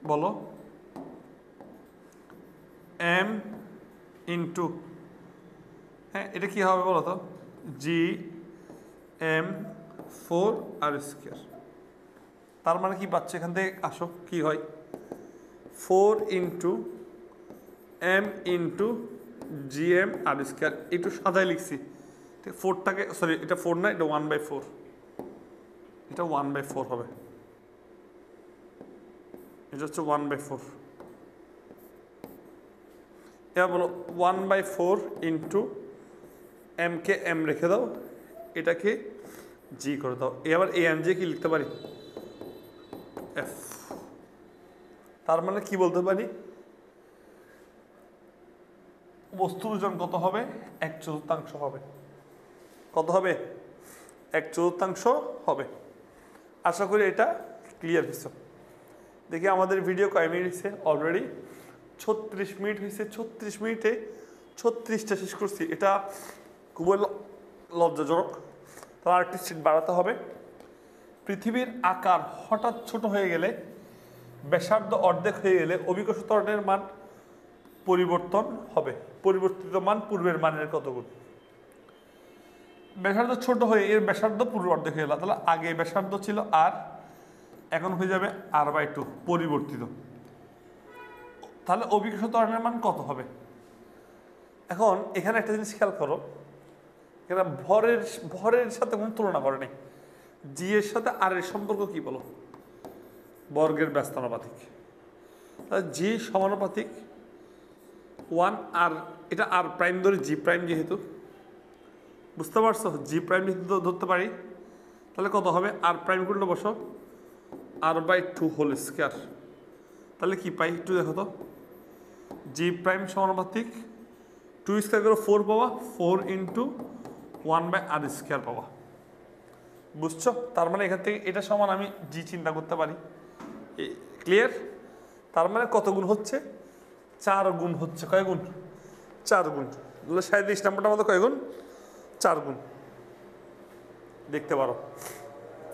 বলো? এম ইন্টু, হ্যাঁ এটা কি হবে বলো তো? G M 4r square. তার মানে কি পাচ্ছে এখান থেকে? আসো, কি হয়? 4 ইন্টু এম ইন্টু জিএম আর স্কোয়ার, একটু সাদায় লিখছি, ঠিক? 4টাকে, সরি এটা 4 না, এটা 1/4, এটা 1/4 হবে, এটা হচ্ছে 1/4। এবার বলো 1/4 ইন্টু এমকে এম রেখে দাও, এটাকে জি করে দাও, এবার এ এম জি কি লিখতে পারি? এফ। তার মানে কি বলতে পারি? বস্তুর ওজন কত হবে? 1/4 হবে। কত হবে? 1/4 হবে। আশা করি এটা ক্লিয়ার হয়েছে। দেখি আমাদের ভিডিও কয় মিনিট হয়েছে? অলরেডি 36 মিনিট হয়েছে। 36 মিনিটে 36টা শেষ করছি, এটা খুবই লজ্জাজনক। তার আরেকটি সিট বাড়াতে হবে। পৃথিবীর আকার হঠাৎ ছোট হয়ে গেলে, ব্যাসার্ধ অর্ধেক হয়ে গেলে অভিকর্ষ ত্বরণের মান পরিবর্তন হবে। পরিবর্তিত মান পূর্বের মানের কত গুণ? ব্যাসার্ধ ছোট হয়ে এর ব্যাসার্ধ পূর্ব অর্ধেক হয়ে গেল, তাহলে আগে ব্যাসার্ধ ছিল আর, এখন হয়ে যাবে r/2 পরিবর্তিত। তাহলে অভিকর্ষ ত্বরণের মান কত হবে? এখন এখানে একটা জিনিস খেয়াল করো, এখানে ভরের সাথে কোনো তুলনা করে নেই। জি এর সাথে আর এর সম্পর্ক কি বলো? বর্গের ব্যস্তানুপাতিক। তাহলে জি সমানুপাতিক 1 আর, এটা আর প্রাইম ধরে, জি প্রাইম যেহেতু, বুঝতে পারছো? জি প্রাইম যেহেতু ধরতে পারি, তাহলে কত হবে? আর প্রাইম করলে বসো r/2 হোল স্কোয়ার। তাহলে কি পাই একটু দেখো তো? জি প্রাইম সমানুপাতিক 2 স্কোয়ার করে 4 পাবা, 4 ইন্টু 1/r স্কোয়ার পাবা। বুঝছো? তার মানে এখান থেকে এটা সমান আমি জি চিন্তা করতে পারি। ক্লিয়ার? তার মানে কত গুণ হচ্ছে? 4 গুণ হচ্ছে। কয় গুণ? 4 গুণ। 37 নাম্বারটার মধ্যে কয় গুণ? 4 গুণ। দেখতে পারো,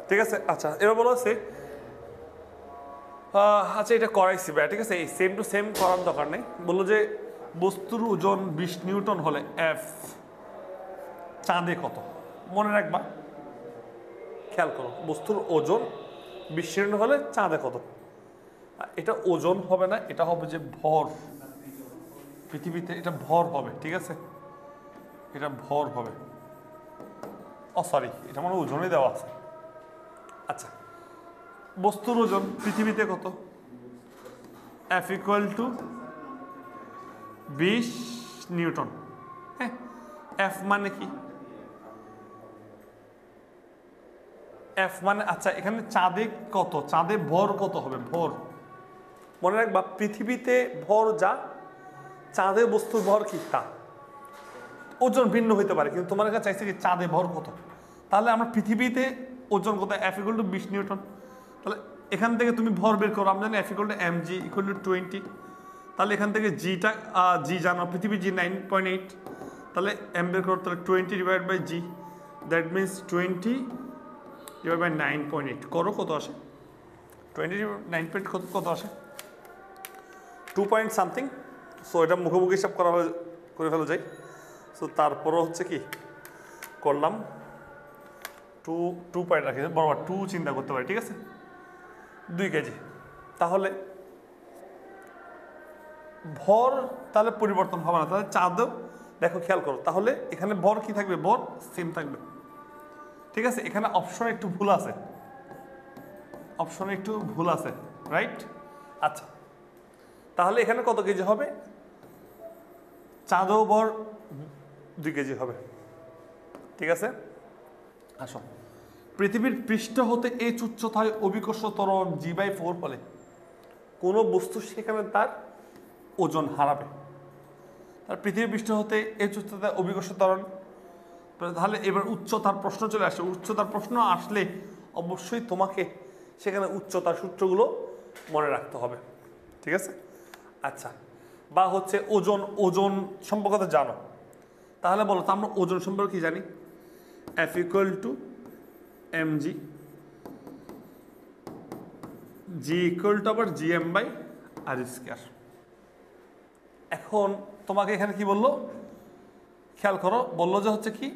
ঠিক আছে? আচ্ছা, এবার বলো আছে, আচ্ছা এটা করাইছি ভাই, ঠিক আছে? এই সেম টু সেম করার দরকার নেই। বললো যে বস্তুর ওজন 20 নিউটন হলে এফ চাঁদে কত? মনে রাখবা, খেয়াল করো, বস্তুর ওজন 20 নিউটন হলে চাঁদে কত? এটা ওজন হবে না, এটা হবে যে ভর। পৃথিবীতে এটা ভর হবে, ঠিক আছে? এটা ভর হবে। সরি, এটা মানে ওজনই দেওয়া আছে। আচ্ছা, বস্তুর ওজন পৃথিবীতে কত? F equal to 20 Newton. হ্যাঁ, এফ মানে কি? এফ মানে, আচ্ছা এখানে চাঁদে কত? চাঁদে ভর কত হবে? ভর মনে রাখবা, পৃথিবীতে ভর যা, চাঁদে বস্তুর ভর কি তা। ওজন ভিন্ন হইতে পারে, কিন্তু তোমার কাছে চাইছে কি চাঁদে ভর কত। তাহলে আমরা পৃথিবীতে ওজন কত? F equal to 20 newton. তাহলে এখান থেকে তুমি ভর বের করো। আমরা জানি F equal to M G equal to 20। তাহলে এখান থেকে জিটা, জি জানো, পৃথিবী জি 9.8, তাহলে এম বের করো, তাহলে 20 divide by G, that means 20 divide by 9.8 করো, কত আসে? 20 9.8 কত আসে? 2 পয়েন্ট সামথিং। সো এটা মুখোমুখি হিসাব করে ফেলা যায়। সো তারপরও হচ্ছে কি করলাম, 2 পয়েন্ট রাখি, বরাবর 2 চিন্তা করতে পারি, ঠিক আছে? 2 কেজি। তাহলে ভর তাহলে পরিবর্তন হবে না, তাহলে চাঁদও দেখো খেয়াল করো, তাহলে এখানে ভর কি থাকবে, ভর সেম থাকবে। ঠিক আছে, এখানে অপশনে একটু ভুল আছে, অপশনে একটু ভুল আছে, রাইট? আচ্ছা, তাহলে এখানে কত কেজি হবে, চাঁদও ভর 2 কেজি হবে। ঠিক আছে, আসো, পৃথিবীর পৃষ্ঠ হতে এই উচ্চতায় অভিকর্ষ ত্বরণ g/4 হলে কোনো বস্তু সেখানে তার ওজন হারাবে। তার পৃথিবীর পৃষ্ঠ হতে এই উচ্চতায় অভিকর্ষ ত্বরণ, তাহলে এবার উচ্চতার প্রশ্ন চলে আসে। উচ্চতার প্রশ্ন আসলে অবশ্যই তোমাকে সেখানে উচ্চতার সূত্রগুলো মনে রাখতে হবে। ঠিক আছে, আচ্ছা, বা হচ্ছে ওজন, ওজন সম্পর্কে তো জানো, তাহলে বলো তো আমরা ওজন সম্পর্কে কি জানি, F = mg, g = আবার gm/r²। এখন তোমাকে এখানে কি বললো, খেয়াল করো, বললো যে হচ্ছে কি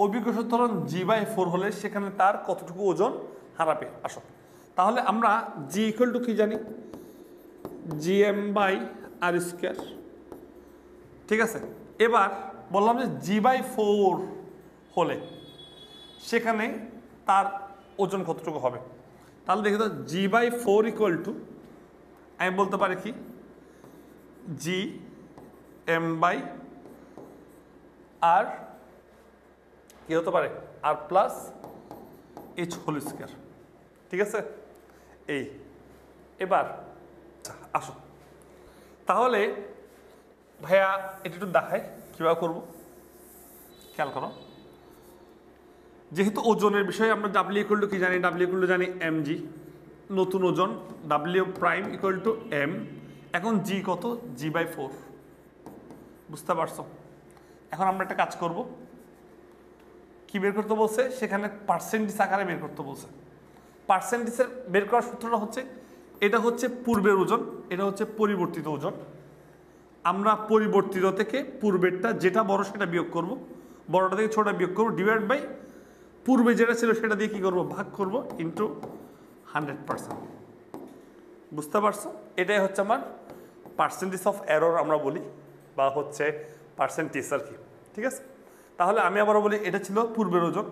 অভিকর্ষ ত্বরণ g/4 হলে সেখানে তার কতটুকু ওজন হারাবে। আসো, তাহলে আমরা g = কি জানি, gm/r²। ঠিক আছে, এবার বললাম যে g/4 হলে সেখানে তার ওজন কতটুকু হবে, তাহলে দেখি তো g/4 = আমি বলতে পারি কি gm/r কি হতে পারে, r+h²। ঠিক আছে, এই এবার আসো, তাহলে ভাইয়া এটা একটু দেখাই কীভাবে করবো, খেয়াল করো। যেহেতু ওজনের বিষয়ে আমরা W = কি জানি, W জানি mg, নতুন ওজন W' = m, এখন g কত, g/4, বুঝতে পারছো? এখন আমরা একটা কাজ করব, কি বের করতে বলছে, সেখানে পার্সেন্টেজ আকারে বের করতে বলছে। পার্সেন্টেজের বের করার সূত্রটা হচ্ছে, এটা হচ্ছে পূর্বের ওজন, এটা হচ্ছে পরিবর্তিত ওজন। আমরা পরিবর্তিত থেকে পূর্বেরটা যেটা বড় সেটা বিয়োগ করব, বড়টা থেকে ছোটটা বিয়োগ করব, ডিভাইড বাই পূর্বে যেটা ছিল সেটা দিয়ে কি করব, ভাগ করব, ইন্টু 100%। বুঝতে পারছো? এটাই হচ্ছে আমার পার্সেন্টেজ অফ এরর আমরা বলি, বা হচ্ছে পার্সেন্টেজ আর কি। ঠিক আছে, তাহলে আমি আবারও বলি, এটা ছিল পূর্বের ওজন,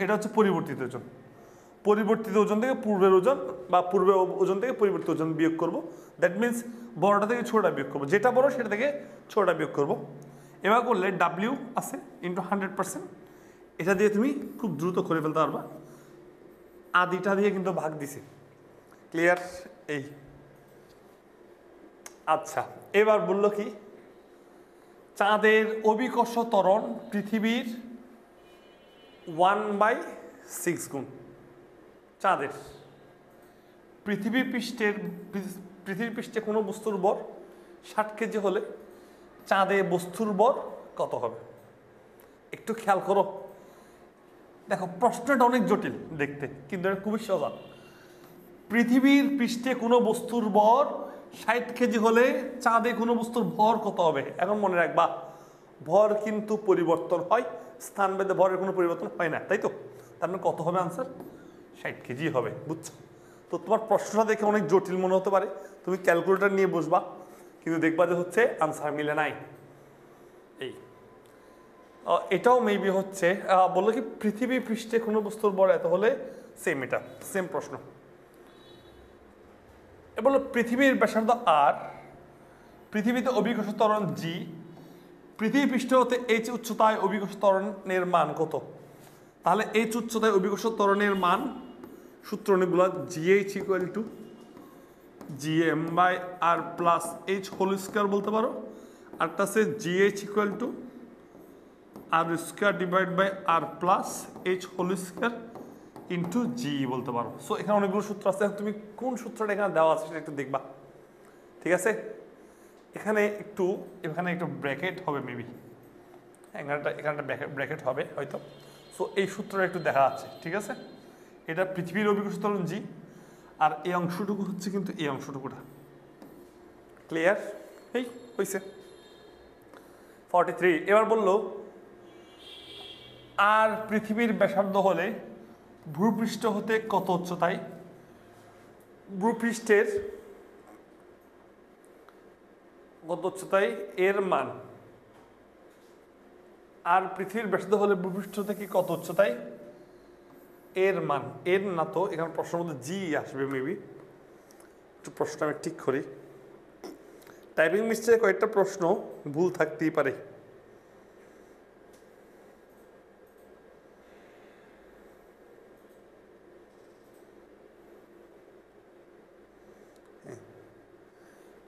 এটা হচ্ছে পরিবর্তিত ওজন। পরিবর্তিত ওজন থেকে পূর্বের ওজন বা পূর্বের ওজন থেকে পরিবর্তিত ওজন বিয়োগ করব। দ্যাট মিনস বড়টা থেকে ছোটটা বিয়োগ করবো, যেটা বড় সেটা থেকে ছোটটা বিয়োগ করব। এবার করলে W আছে ইন্টু 100%, এটা দিয়ে তুমি খুব দ্রুত করে ফেলতে পারবা, আদিটা দিয়ে কিন্তু ভাগ দিছি। ক্লিয়ার? এই আচ্ছা, এবার বললো কি, চাঁদের অভিকর্ষ ত্বরণ পৃথিবীর 1/6 গুণ। চাঁদের পৃথিবীর পৃষ্ঠে কোনো বস্তুর ভর 60 কেজি হলে চাঁদে বস্তুর ভর কত হবে? একটু খেয়াল করো, দেখো প্রশ্নটা অনেক জটিল দেখতে, কিন্তু এটা খুবই সহজ। পৃথিবীর পৃষ্ঠে কোনো বস্তুর ভর 60 কেজি হলে চাঁদে কোনো বস্তুর ভর কত হবে? এখন মনে রাখবা, ভর কিন্তু পরিবর্তন হয়, স্থানভেদে ভরের কোনো পরিবর্তন হয় না, তাই তো? তার মানে কত হবে আনসার? 60 কেজি হবে। বুঝছো? তো তোমার প্রশ্নটা দেখে অনেক জটিল মনে হতে পারে, তুমি ক্যালকুলেটর নিয়ে বসবা, কিন্তু দেখবা যে হচ্ছে আনসার মিলে নাই। এই এটাও মেবি হচ্ছে, বললো কি পৃথিবী পৃষ্ঠে কোনো বস্তুর ভর এত হলে, সেম, এটা সেম প্রশ্ন। এবার বললো পৃথিবীর ব্যাসার্ধ r, পৃথিবীতে অভিকর্ষ ত্বরণ g, পৃথিবী পৃষ্ঠ হতে h উচ্চতায় অভিকর্ষ ত্বরণের মান কত? তাহলে h উচ্চতায় অভিকর্ষ ত্বরণের মান সূত্র অনেকগুলো, gh = gm/r+h² বলতে পারো, আরটা আছে gh = r² ইন্টু জি বলতে পারো। সো এখানে অনেকগুলো সূত্র আছে, তুমি কোন সূত্রটা এখানে দেওয়া আছে সেটা একটু দেখবা। ঠিক আছে, এখানে একটু ব্র্যাকেট হবে মেবি, এখানটা ব্র্যাকেট হবে হয়তো। সো এই সূত্রটা একটু দেখা আছে। ঠিক আছে, এটা পৃথিবীর অভিকর্ষ ত্বরণ জি, আর এই অংশটুকু হচ্ছে কিন্তু এই অংশটুকুটা। ক্লিয়ার? এই হয়েছে 43। এবার বললো আর পৃথিবীর ব্যাসার্ধ হলে ভূপৃষ্ঠ হতে কত উচ্চতায়? ভূপৃষ্ঠের কত উচ্চতায় এর মান, আর পৃথিবীর ব্যাসার্ধ হলে ভূপৃষ্ঠ থেকে কত উচ্চতায় এর মান। এর না তো, এখানে প্রশ্নের মধ্যে জি আসবে মেবি। একটু প্রশ্ন আমি ঠিক করি, টাইপিং মিস্টেক কয়েকটা প্রশ্ন ভুল থাকতেই পারে।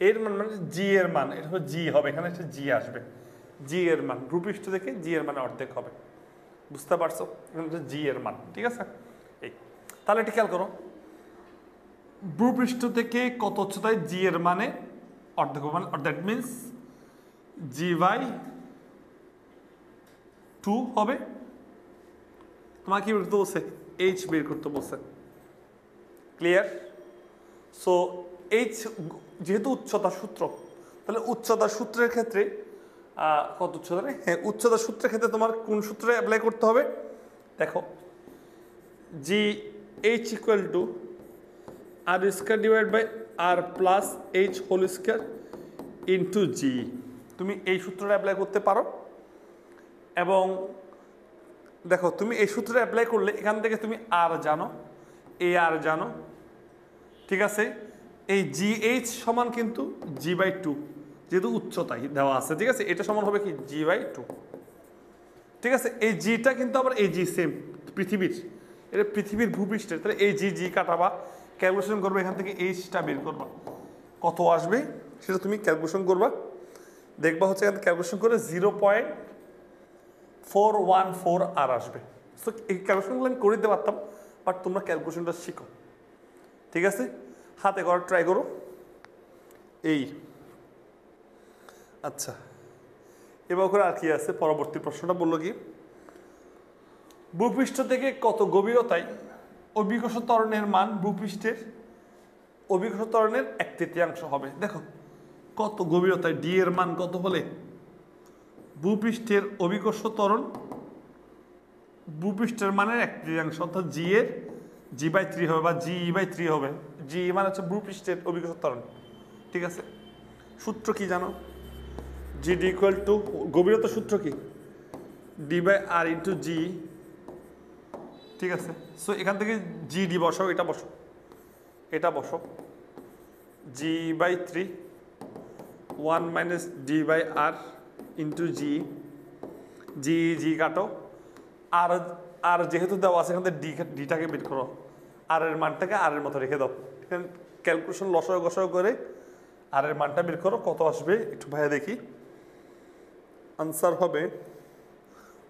এর মান মানে জি এর মান, এটা হলো জি হবে, এখানে একটা জি আসবে। জি এর মান ভূপৃষ্ঠ থেকে জি এর মানে অর্ধেক হবে, বুঝতে পারছো? এখানে জি এর মান, ঠিক আছে। এই তাহলে এটা খেয়াল করো, ভূপৃষ্ঠ থেকে কত উচ্চতায় জি এর মানে অর্ধেক হবে, মানে দ্যাট মিনস জি বাই 2 হবে। তোমাকে কি বের করতে বলছে? এইচ বের করতে বলছে। ক্লিয়ার? সো এইচ যেহেতু উচ্চতা সূত্র, তাহলে উচ্চতা সূত্রের ক্ষেত্রে কত উচ্চতা? হ্যাঁ, উচ্চতা সূত্রের ক্ষেত্রে তোমার কোন সূত্রে অ্যাপ্লাই করতে হবে? দেখো, G H equal to R square divide by R plus H whole square into G. তুমি এই সূত্রটা অ্যাপ্লাই করতে পারো। এবং দেখো, তুমি এই সূত্রটা অ্যাপ্লাই করলে এখান থেকে তুমি আর জানো, এ আর জানো, ঠিক আছে। এই জি এইচ সমান কিন্তু জি বাই 2, যেহেতু উচ্চতায় দেওয়া আছে, ঠিক আছে। এটা সমান হবে কি জি বাই 2, ঠিক আছে। এই জিটা কিন্তু আবার এই জি সেম পৃথিবীর, এটা পৃথিবীর ভূপৃষ্ঠের, তাহলে এই জি কাটাবা, ক্যালকুলেশন করবে, এখান থেকে এইচটা বের করবা, কত আসবে সেটা তুমি ক্যালকুলেশন করবা। দেখবা হচ্ছে এখান থেকে ক্যালকুলেশন করে 0.414 আর আসবে। সো এই ক্যালকুলেশনগুলো আমি করে দিতে পারতাম, বাট তোমরা ক্যালকুলেশনটা শিখো, ঠিক আছে। হাতে করার ট্রাই করো। এই আচ্ছা, এবার করে আর কি আছে, পরবর্তী প্রশ্নটা বললো কি, ভূপৃষ্ঠ থেকে কত গভীরতায় অভিকর্ষ ত্বরণের মান ভূপৃষ্ঠের অভিকর্ষ ত্বরণের 1/3 হবে। দেখো, কত গভীরতায় ডি এর মান কত হলে ভূপৃষ্ঠের অভিকর্ষ ত্বরণ ভূপৃষ্ঠের মানের 1/3, অর্থাৎ জি এর জি বাই 3 হবে, বা জি বাই 3 হবে। জি মানে হচ্ছে ভূপৃষ্ঠের অভিকর্ষ ত্বরণ, ঠিক আছে। সূত্র কি জানো? জি ডি ইকুয়াল টু, গভীরতা সূত্র কি? ডি বাই আর ইন্টু জি, ঠিক আছে। সো এখান থেকে জি ডি বসাও, এটা বসো, এটা বসো, G by 3 1 minus D by R into G, G G কাটো, আর আর যেহেতু দেওয়া আছে এখান থেকে ডিটাকে বের করো, আর এর মানটাকে আর এর মতো রেখে দাও। এখানে ক্যালকুলেশন লসাগু গসাগু করে আর এর মানটা বের করো, কত আসবে একটু ভাইয়া দেখি। আনসার হবে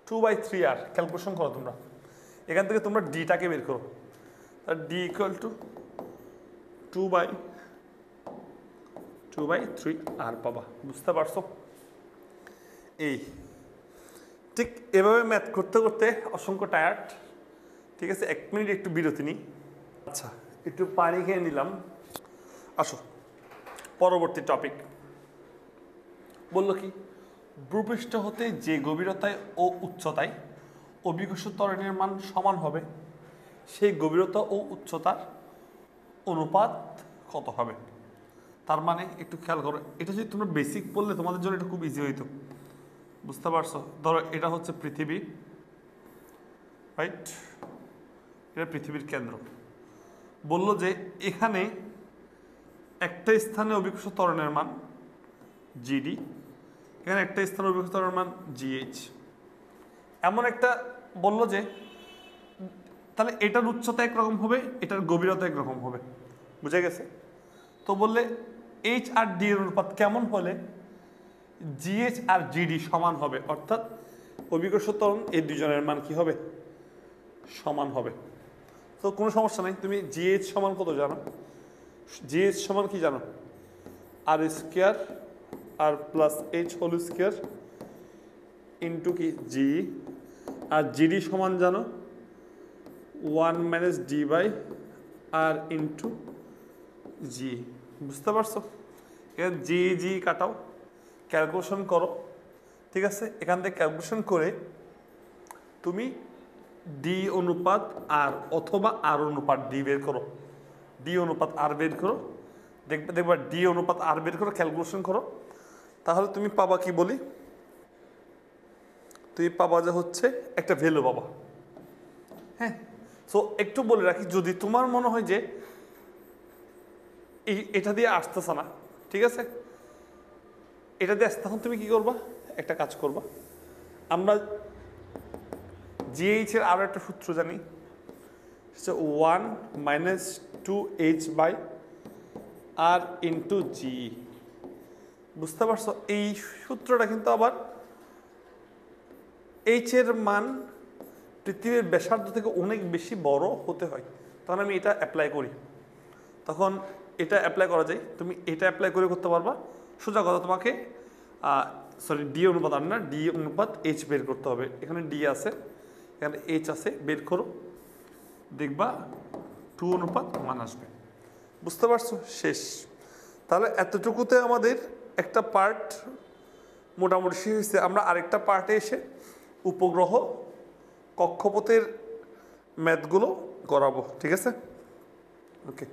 2/3 আর। ক্যালকুলেশন করো তোমরা, এখান থেকে তোমরা ডিটাকে বের করো, আর ডি ইকুয়াল টু 2/3 আর পাবা, বুঝতে পারছো? এই ঠিক এভাবে ম্যাথ করতে করতে অসংখ্য টায়ার্ড, ঠিক আছে। 1 মিনিট একটু বিরতি নিই। আচ্ছা, একটু পানি খেয়ে নিলাম। আসো, পরবর্তী টপিক বললো কি, ভূপৃষ্ঠ হতে যে গভীরতায় ও উচ্চতায় অভিকর্ষ ত্বরণের মান সমান হবে, সেই গভীরতা ও উচ্চতার অনুপাত কত হবে? তার মানে একটু খেয়াল করো, এটা যদি তোমরা বেসিক পড়লে তোমাদের জন্য এটা খুব ইজি হইতো, বুঝতে পারছো? ধরো এটা হচ্ছে পৃথিবী, রাইট? এটা পৃথিবীর কেন্দ্র। বললো যে এখানে একটা স্থানে অভিকর্ষ ত্বরণের মান জিডি, এখানে একটা স্থানে অভিকর্ষ ত্বরণের মান জিএইচ। এমন একটা বললো যে তাহলে এটার উচ্চতা একরকম হবে, এটার গভীরতা একরকম হবে, বুঝে গেছে? তো বললে এইচ আর ডি এর অনুপাত কেমন হলে জিএইচ আর জিডি সমান হবে, অর্থাৎ অভিকর্ষ ত্বরণ এই দুজনের মান কি হবে? সমান হবে। তো কোনো সমস্যা নেই, তুমি জিএইচ সমান কত জানো? জিএইচ সমান কি জানো? R square R plus H whole square into কি জি, আর জিডি সমান জানো 1 minus D by R into G, বুঝতে পারছো? এখানে জি জি কাটাও, ক্যালকুলেশন করো, ঠিক আছে। এখান থেকে ক্যালকুলেশন করে তুমি ডি অনুপাত আর অথবা আর অনুপাত ডি বের করো, ডি অনুপাত আর বের করো, দেখবা ডি অনুপাত আর বের করো, ক্যালকুলেশন করো, তাহলে তুমি পাবা কি বলি, তুমি পাবা যে হচ্ছে একটা ভ্যালু পাবা। হ্যাঁ, সো একটু বলে রাখি, যদি তোমার মনে হয় যে এটা দিয়ে আসতেছে না, ঠিক আছে, এটা দিয়ে আসতে, তখন তুমি কি করবা, একটা কাজ করবা। আমরা জিএইচ এর আরো একটা সূত্র জানি, হচ্ছে 1 - 2h/r ইন্টু জি। বুঝতে পারছো? এই সূত্রটা কিন্তু আবার এইচ এর মান পৃথিবীর ব্যাসার্ধ থেকে অনেক বেশি বড় হতে হয়, তখন আমি এটা অ্যাপ্লাই করি, তখন এটা অ্যাপ্লাই করা যায়। তুমি এটা অ্যাপ্লাই করে করতে পারবা। সোজা কথা, তোমাকে সরি ডি অনুপাত আর না, ডি অনুপাত এইচ বের করতে হবে। এখানে ডি আছে, এখানে এইচ আছে, বের করো, দেখবা 2:1 আসবে। বুঝতে পারছো? শেষ। তাহলে এতটুকুতে আমাদের একটা পার্ট মোটামুটি শেষ হয়েছে। আমরা আরেকটা পার্টে এসে উপগ্রহ কক্ষপথের ম্যাথগুলো করাবো, ঠিক আছে? ওকে।